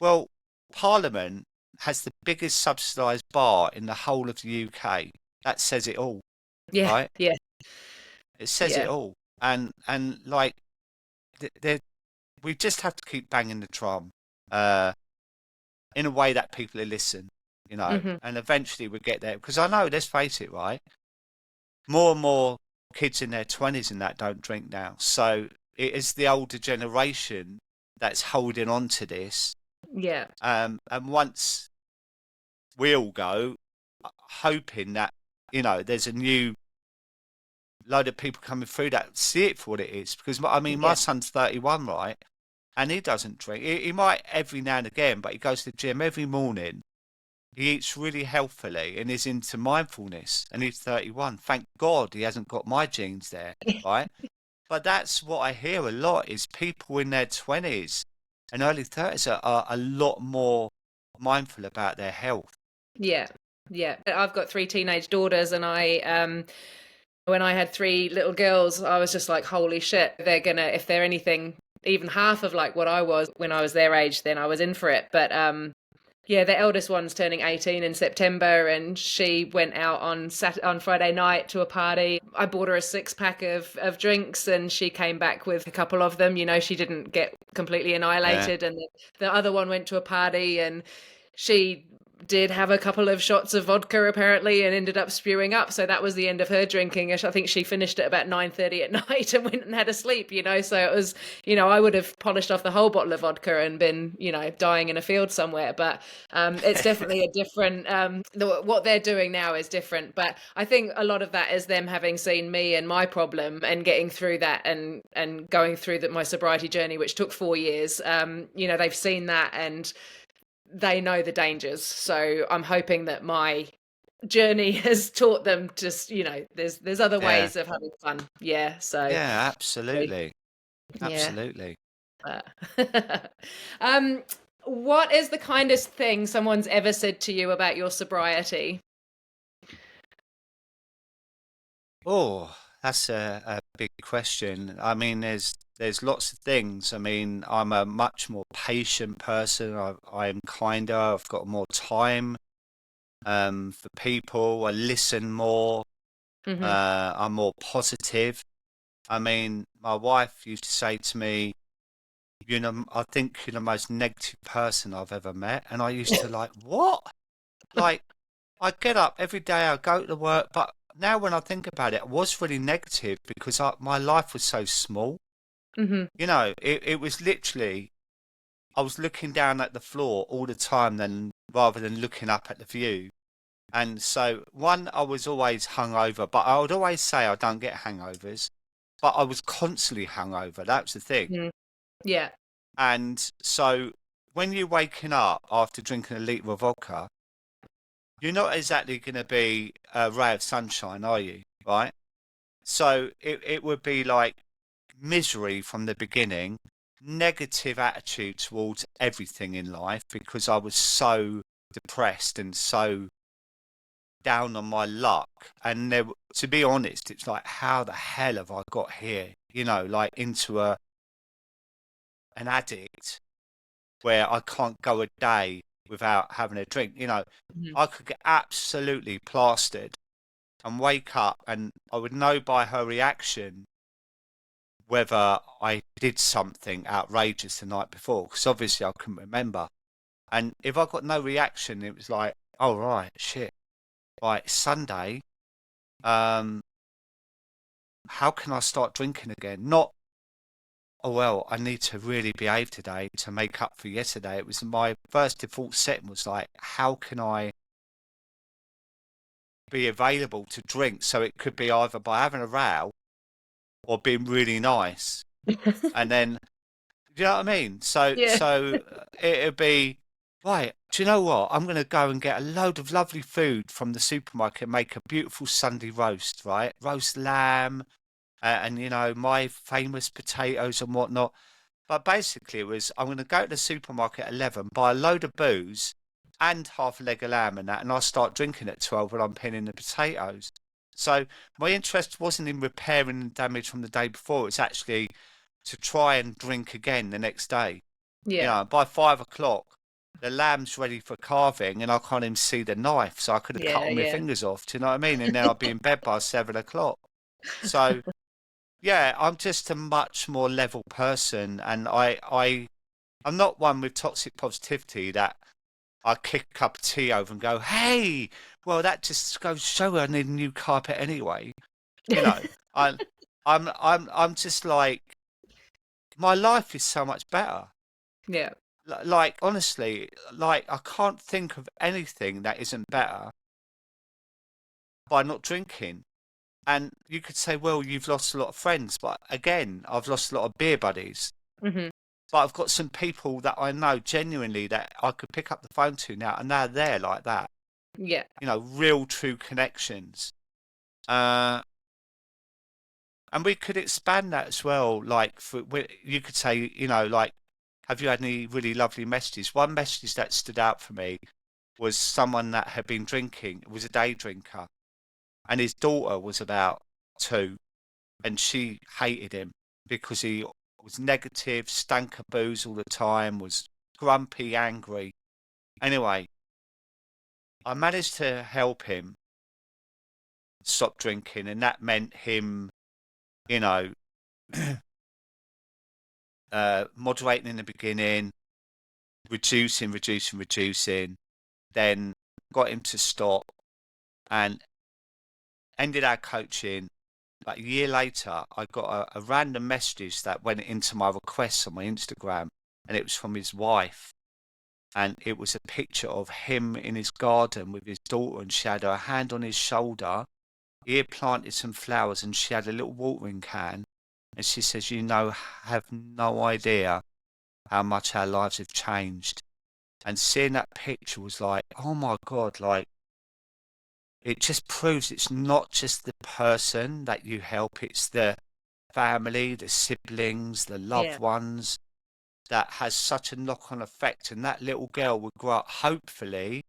well, Parliament has the biggest subsidised bar in the whole of the UK. That says it all, Yeah. right? Yeah. It says it Yeah. all, and like they we just have to keep banging the drum, uh, in a way that people will listen, Hmm. and eventually we get there. Because I know, let's face it, right? More and more kids in their 20s and that don't drink now. So it is the older generation that's holding on to this. Yeah. And once we all go, hoping that, there's a new load of people coming through that see it for what it is. Because, I mean, my Yeah. son's 31, right? And he doesn't drink. He might every now and again, but he goes to the gym every morning. He eats really healthily and is into mindfulness. And he's 31. Thank God he hasn't got my genes there, right? But that's what I hear a lot is people in their 20s and early 30s are a lot more mindful about their health. Yeah. Yeah. I've got three teenage daughters, and when I had three little girls, I was just like, holy shit, they're gonna, if they're anything even half of like what I was when I was their age, then I was in for it. But yeah, the eldest one's turning 18 in September, and she went out on Friday night to a party. I bought her a six-pack of drinks, and she came back with a couple of them. She didn't get completely Yeah. annihilated. And the other one went to a party, and she did have a couple of shots of vodka apparently and ended up spewing up. So that was the end of her drinking. I think she finished at about 9:30 at night and went and had a sleep, so it was, I would have polished off the whole bottle of vodka and been, dying in a field somewhere. But it's definitely a different, what they're doing now is different. But I think a lot of that is them having seen me and my problem and getting through that, and going through my sobriety journey, which took 4 years. They've seen that, and they know the dangers. So I'm hoping that my journey has taught them just, there's other Yeah. ways of having fun. Yeah. So Yeah, absolutely. yeah. Absolutely. Uh, um, What is the kindest thing someone's ever said to you about your sobriety? Oh, that's a big question. I mean, there's lots of things. I mean, I'm a much more patient person. I'm kinder. I've got more time for people. I listen more. Hmm. I'm more positive. I mean, my wife used to say to me, you know, I think you're the most negative person I've ever met. And I used to like, what? Like, I get up every day, I go to work, but now when I think about it, I was really negative because my life was so small. Hmm. You know, it was literally, I was looking down at the floor all the time then rather than looking up at the view. And so, one, I was always hungover, but I would always say I don't get hangovers, but I was constantly hungover. That was the thing. Mm. Yeah. And so, when you're waking up after drinking a litre of vodka, you're not exactly going to be a ray of sunshine, are you? Right? So it would be like misery from the beginning, negative attitude towards everything in life because I was so depressed and so down on my luck. And to be honest, it's like, how the hell have I got here? You know, like into an addict where I can't go a day without having a drink. You know, Mhm. I could get absolutely plastered and wake up and I would know by her reaction whether I did something outrageous the night before, because obviously I couldn't remember. And if I got no reaction, it was like, oh right, shit. Right, it's Sunday. Um, how can I start drinking again? Not, oh well, I need to really behave today to make up for yesterday. It was my first default setting was like, how can I be available to drink? So it could be either by having a row or being really nice. And then, do you know what I mean? So, Yeah. so it'd be right. Do you know what? I'm going to go and get a load of lovely food from the supermarket and make a beautiful Sunday roast, right? Roast lamb, and you know my famous potatoes and whatnot. But basically, it was I'm going to go to the supermarket at 11, buy a load of booze and half a leg of lamb and that, and I'll start drinking at 12 when I'm pinning the potatoes. So my interest wasn't in repairing the damage from the day before. It's actually to try and drink again the next day. You Yeah. know, by 5 o'clock, the lamb's ready for carving, and I can't even see the knife, so I could have cut Yeah. all my Yeah. fingers off. Do you know what I mean? And then I'll be in bed by 7 o'clock. So yeah, I'm just a much more level person, and I'm not one with toxic positivity that I kick a cup of tea over and go, "Hey, well, that just goes to show I need a new carpet anyway." You know, I, I'm just like my life is so much better. Yeah. Like honestly, like I can't think of anything that isn't better by not drinking. And you could say, well, you've lost a lot of friends, but again, I've lost a lot of beer buddies. Hmm. But I've got some people that I know genuinely that I could pick up the phone to now, and they're there like that. Yeah. You know, real, true connections. Uh, and we could expand that as well. Like, you could say, you know, like, have you had any really lovely messages? One message that stood out for me was someone that had been drinking, was a day drinker, and his daughter was about 2, and she hated him because he was negative, stank of booze all the time, was grumpy, angry. Anyway, I managed to help him stop drinking, and that meant him, you know, moderating in the beginning, reducing, then got him to stop and ended our coaching. But a year later, I got a random message that went into my requests on my Instagram, and it was from his wife. And it was a picture of him in his garden with his daughter, and she had her hand on his shoulder. He had planted some flowers, and she had a little watering can. And she says, "You know, have no idea how much our lives have changed." And seeing that picture was like, oh my God, like, it just proves it's not just the person that you help, it's the family, the siblings, the loved Yeah. ones. that has such a knock-on effect, and that little girl would grow up hopefully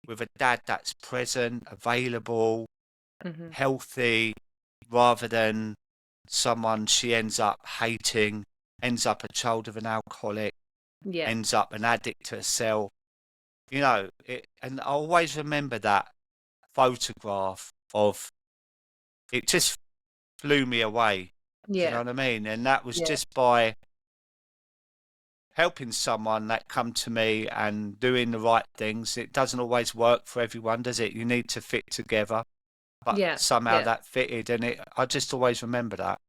with a dad that's present, available, Hmm. healthy, rather than someone she ends up hating, ends up a child of an alcoholic, Yeah. ends up an addict herself. And I always remember that photograph of it, just blew me away. Do you know Yeah. what I mean? And that was Yeah. just by helping someone that come to me and doing the right things. It doesn't always work for everyone, does it? You need to fit together, but Yeah. somehow Yeah. that fitted, and I just always remember that.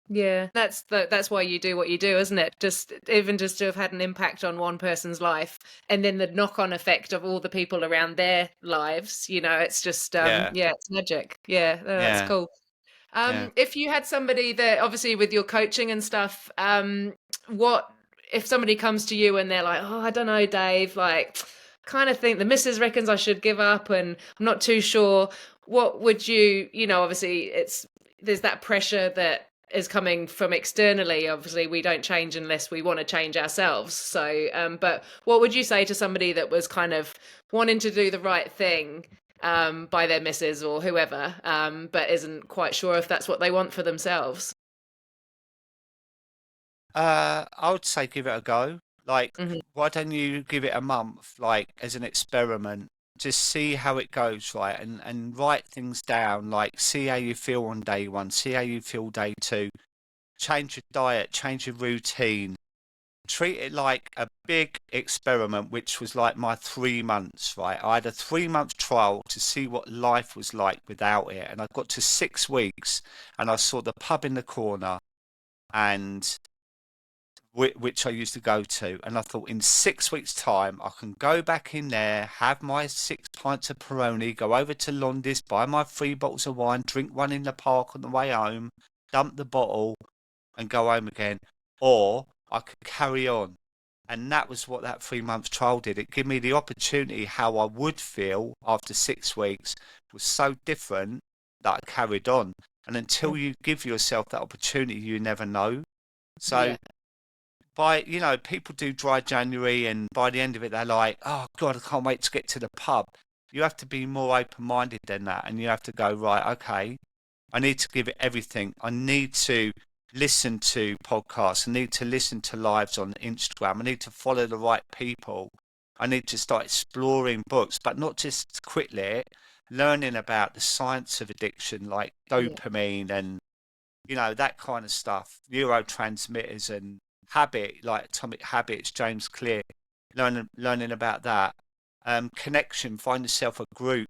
Yeah, that's why you do what you do, isn't it? Just to have had an impact on one person's life, and then the knock-on effect of all the people around their lives. It's just Yeah, yeah, it's magic. Yeah, no, that's yeah, cool. yeah. If you had somebody that, obviously with your coaching and stuff, what if somebody comes to you and they're like, oh, I don't know, Dave, like, kind of think the missus reckons I should give up, and I'm not too sure. What would obviously there's that pressure that is coming from externally. Obviously, we don't change unless we want to change ourselves. So, but what would you say to somebody that was kind of wanting to do the right thing, by their missus or whoever, but isn't quite sure if that's what they want for themselves? I would say give it a go. Like, Hmm. why don't you give it a month, like as an experiment? Just see how it goes, right? And write things down, like see how you feel on day one, see how you feel day two. Change your diet, change your routine. Treat it like a big experiment, which was like my 3 months, right? I had a 3 month trial to see what life was like without it. And I got to 6 weeks and I saw the pub in the corner, and which I used to go to. And I thought, in 6 weeks' time, I can go back in there, have my 6 pints of Peroni, go over to Londis, buy my 3 bottles of wine, drink one in the park on the way home, dump the bottle, and go home again. Or I could carry on. And that was what that 3 month trial did. It gave me the opportunity how I would feel after 6 weeks was so different that I carried on. And until you give yourself that opportunity, you never know. So Yeah. people do dry January, and by the end of it, they're like, oh God, I can't wait to get to the pub. You have to be more open minded than that. And you have to go, right, okay, I need to give it everything. I need to listen to podcasts. I need to listen to lives on Instagram. I need to follow the right people. I need to start exploring books, but not just quit lit, learning about the science of addiction, like Yeah. dopamine and that kind of stuff, neurotransmitters and habit, like atomic habits, James Clear, learning about that. Connection, find yourself a group,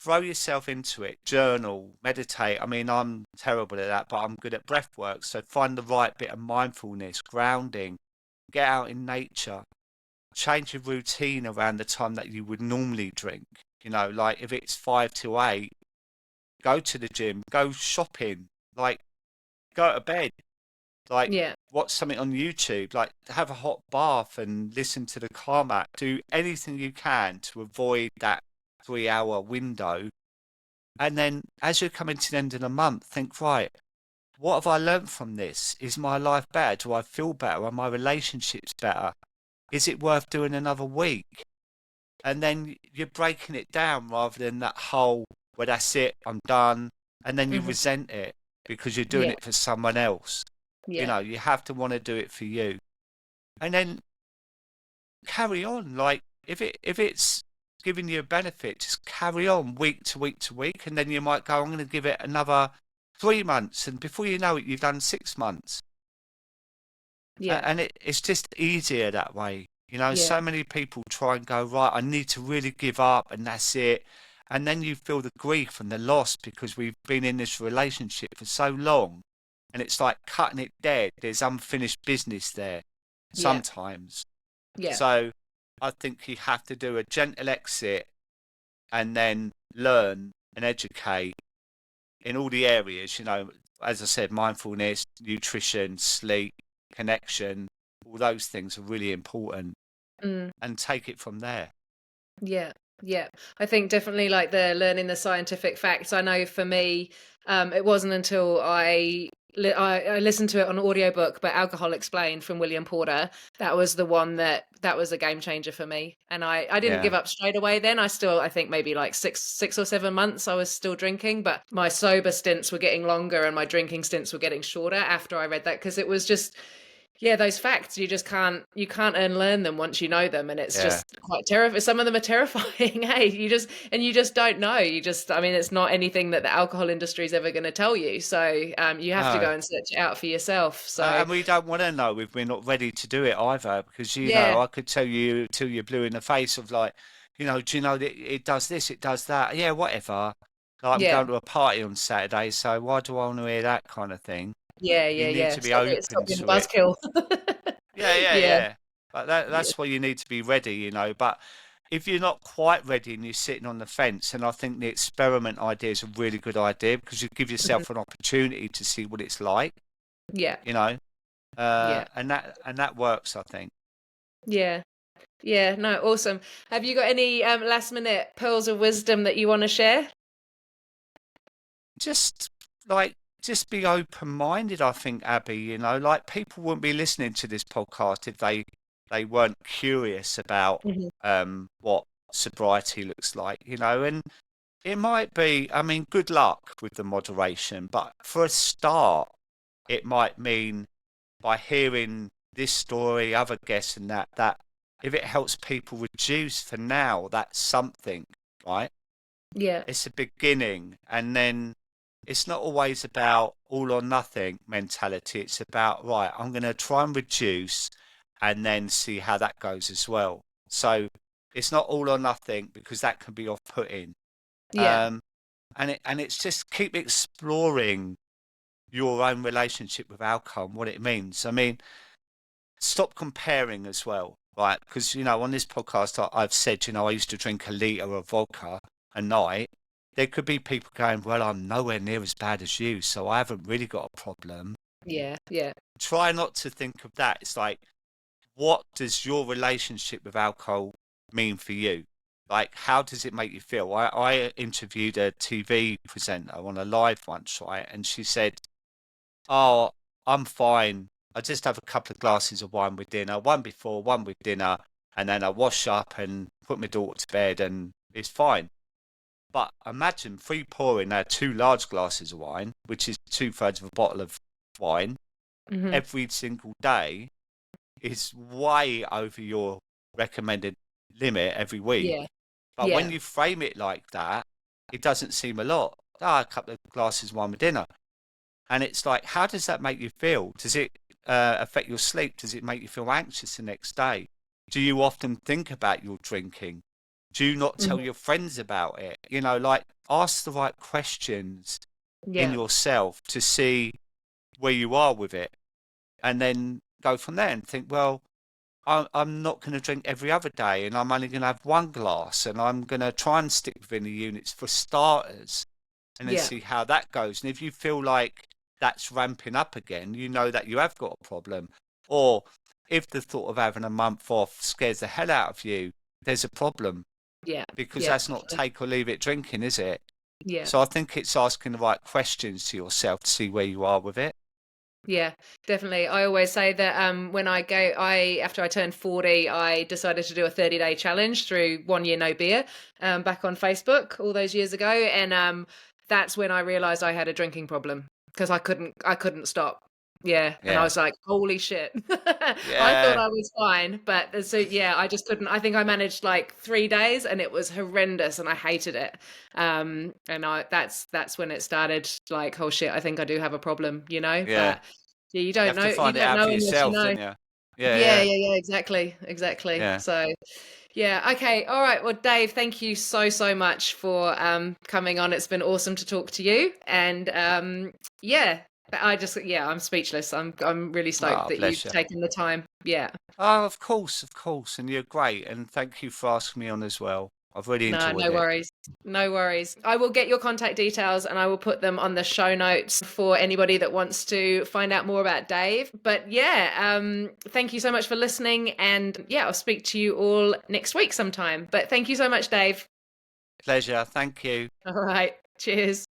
throw yourself into it, journal, meditate. I mean, I'm terrible at that, but I'm good at breath work. So find the right bit of mindfulness, grounding, get out in nature, change your routine around the time that you would normally drink. Like if it's 5 to 8, go to the gym, go shopping, like go to bed, like Yeah. watch something on YouTube, like have a hot bath and listen to the Carmack. Do anything you can to avoid that 3 hour window. And then as you're coming to the end of the month, think, right, what have I learned from this? Is my life better? Do I feel better? Are my relationships better? Is it worth doing another week? And then you're breaking it down rather than that whole, well, that's it, I'm done. And then you Hmm. resent it because you're doing Yeah. it for someone else. Yeah. You have to want to do it for you. And then carry on. Like if it's giving you a benefit, just carry on week to week to week. And then you might go, I'm going to give it another 3 months. And before you know it, you've done 6 months. Yeah. And it's just easier that way. Yeah. So many people try and go, right, I need to really give up and that's it. And then you feel the grief and the loss because we've been in this relationship for so long. And it's like cutting it dead. There's unfinished business there Yeah. sometimes. Yeah. So I think you have to do a gentle exit and then learn and educate in all the areas, as I said, mindfulness, nutrition, sleep, connection, all those things are really important, Mm. and take it from there. Yeah, yeah. I think definitely like the learning the scientific facts. I know for me, it wasn't until I I listened to it on audiobook, but Alcohol Explained from William Porter. That was the one that was a game changer for me. And I didn't Yeah. give up straight away then. I think maybe like six or 7 months I was still drinking, but my sober stints were getting longer and my drinking stints were getting shorter after I read that, because it was just, yeah, those facts, you can't unlearn them once you know them, and it's Yeah. just quite terrifying. Some of them are terrifying. Hey, you just don't know. I mean, it's not anything that the alcohol industry is ever going to tell you, so you have to No. go and search it out for yourself. So And we don't want to know if we're not ready to do it either, because yeah, I could tell you till you're blue in the face of like, do you know that it does this, it does that? Yeah, whatever. Like, I'm yeah, going to a party on Saturday, so why do I want to hear that kind of thing? yeah, You yeah, need yeah. to be open Stop being a to it. buzzkill. Yeah, yeah, Yeah, yeah. But yeah, that's why you need to be ready. But if you're not quite ready and you're sitting on the fence, and I think the experiment idea is a really good idea, because you give mhm, yourself an opportunity to see what it's like, yeah, you know, yeah, and that works, I think. yeah. Yeah, no, awesome. Have you got any last minute pearls of wisdom that you want to share? Just like just be open minded, I think, Abby, like people wouldn't be listening to this podcast if they weren't curious about Mhm. what sobriety looks like, and it might be, I mean, good luck with the moderation, but for a start, it might mean by hearing this story, other guests and that if it helps people reduce for now, that's something, right? Yeah, It's a beginning, and then it's not always about all or nothing mentality. It's about, right, I'm going to try and reduce and then see how that goes as well. So it's not all or nothing, because that can be off-putting. yeah, Um, and it's just keep exploring your own relationship with alcohol and what it means. I mean, stop comparing as well, right? Because, on this podcast, I've said, I used to drink a litre of vodka a night. There could be people going, well, I'm nowhere near as bad as you, so I haven't really got a problem. yeah, yeah, Try not to think of that. It's like, what does your relationship with alcohol mean for you? Like, how does it make you feel? I interviewed a TV presenter on a live once, right? And she said, oh, I'm fine. I just have a couple of glasses of wine with dinner, one before, one with dinner, and then I wash up and put my daughter to bed, and it's fine. But imagine free pouring two large glasses of wine, which is 2/3 of a bottle of wine, hmm, every single day, is way over your recommended limit every week. yeah, But when yeah, you frame it like that, it doesn't seem a lot. Ah, a couple of glasses of wine with dinner. And it's like, how does that make you feel? Does it affect your sleep? Does it make you feel anxious the next day? Do you often think about your drinking? Do you not tell mhm, your friends about it? Like, ask the right questions in yeah, yourself to see where you are with it, and then go from there and think, well, I'm not going to drink every other day, and I'm only going to have one glass, and I'm going to try and stick within the units for starters, and then yeah, see how that goes. And if you feel like that's ramping up again, you know that you have got a problem. Or if the thought of having a month off scares the hell out of you, there's a problem, yeah, because yeah, that's not take or leave it drinking, is it? yeah. So I think it's asking the right questions to yourself to see where you are with it. Yeah, definitely. I always say that when I after I turned 40, I decided to do a 30-day challenge through 1 year no beer back on Facebook all those years ago, and that's when I realized I had a drinking problem, because I couldn't stop. Yeah, and I Yeah. was like, holy shit. I thought Yeah. I was fine, but so yeah, I just couldn't. I think I managed like 3 days, and it was horrendous, and I hated it. And that's when it started. Like, oh shit, I think I do have a problem, Yeah. But yeah, You have to you find it don't out know for unless you yourself, know. don't you? Yeah, Yeah, yeah, yeah, yeah, exactly, exactly. yeah. So, yeah, okay, all right. Well, Dave, thank you so much for coming on. It's been awesome to talk to you, and yeah, I'm speechless. I'm really stoked Oh, that you've bless you. taken the time. Yeah, Oh, of course, of course. And you're great. And thank you for asking me on as well. I've really no, enjoyed no it. worries. No worries. I will get your contact details and I will put them on the show notes for anybody that wants to find out more about Dave. But yeah, thank you so much for listening. And yeah, I'll speak to you all next week sometime. But thank you so much, Dave. Pleasure. Thank you. All right. Cheers.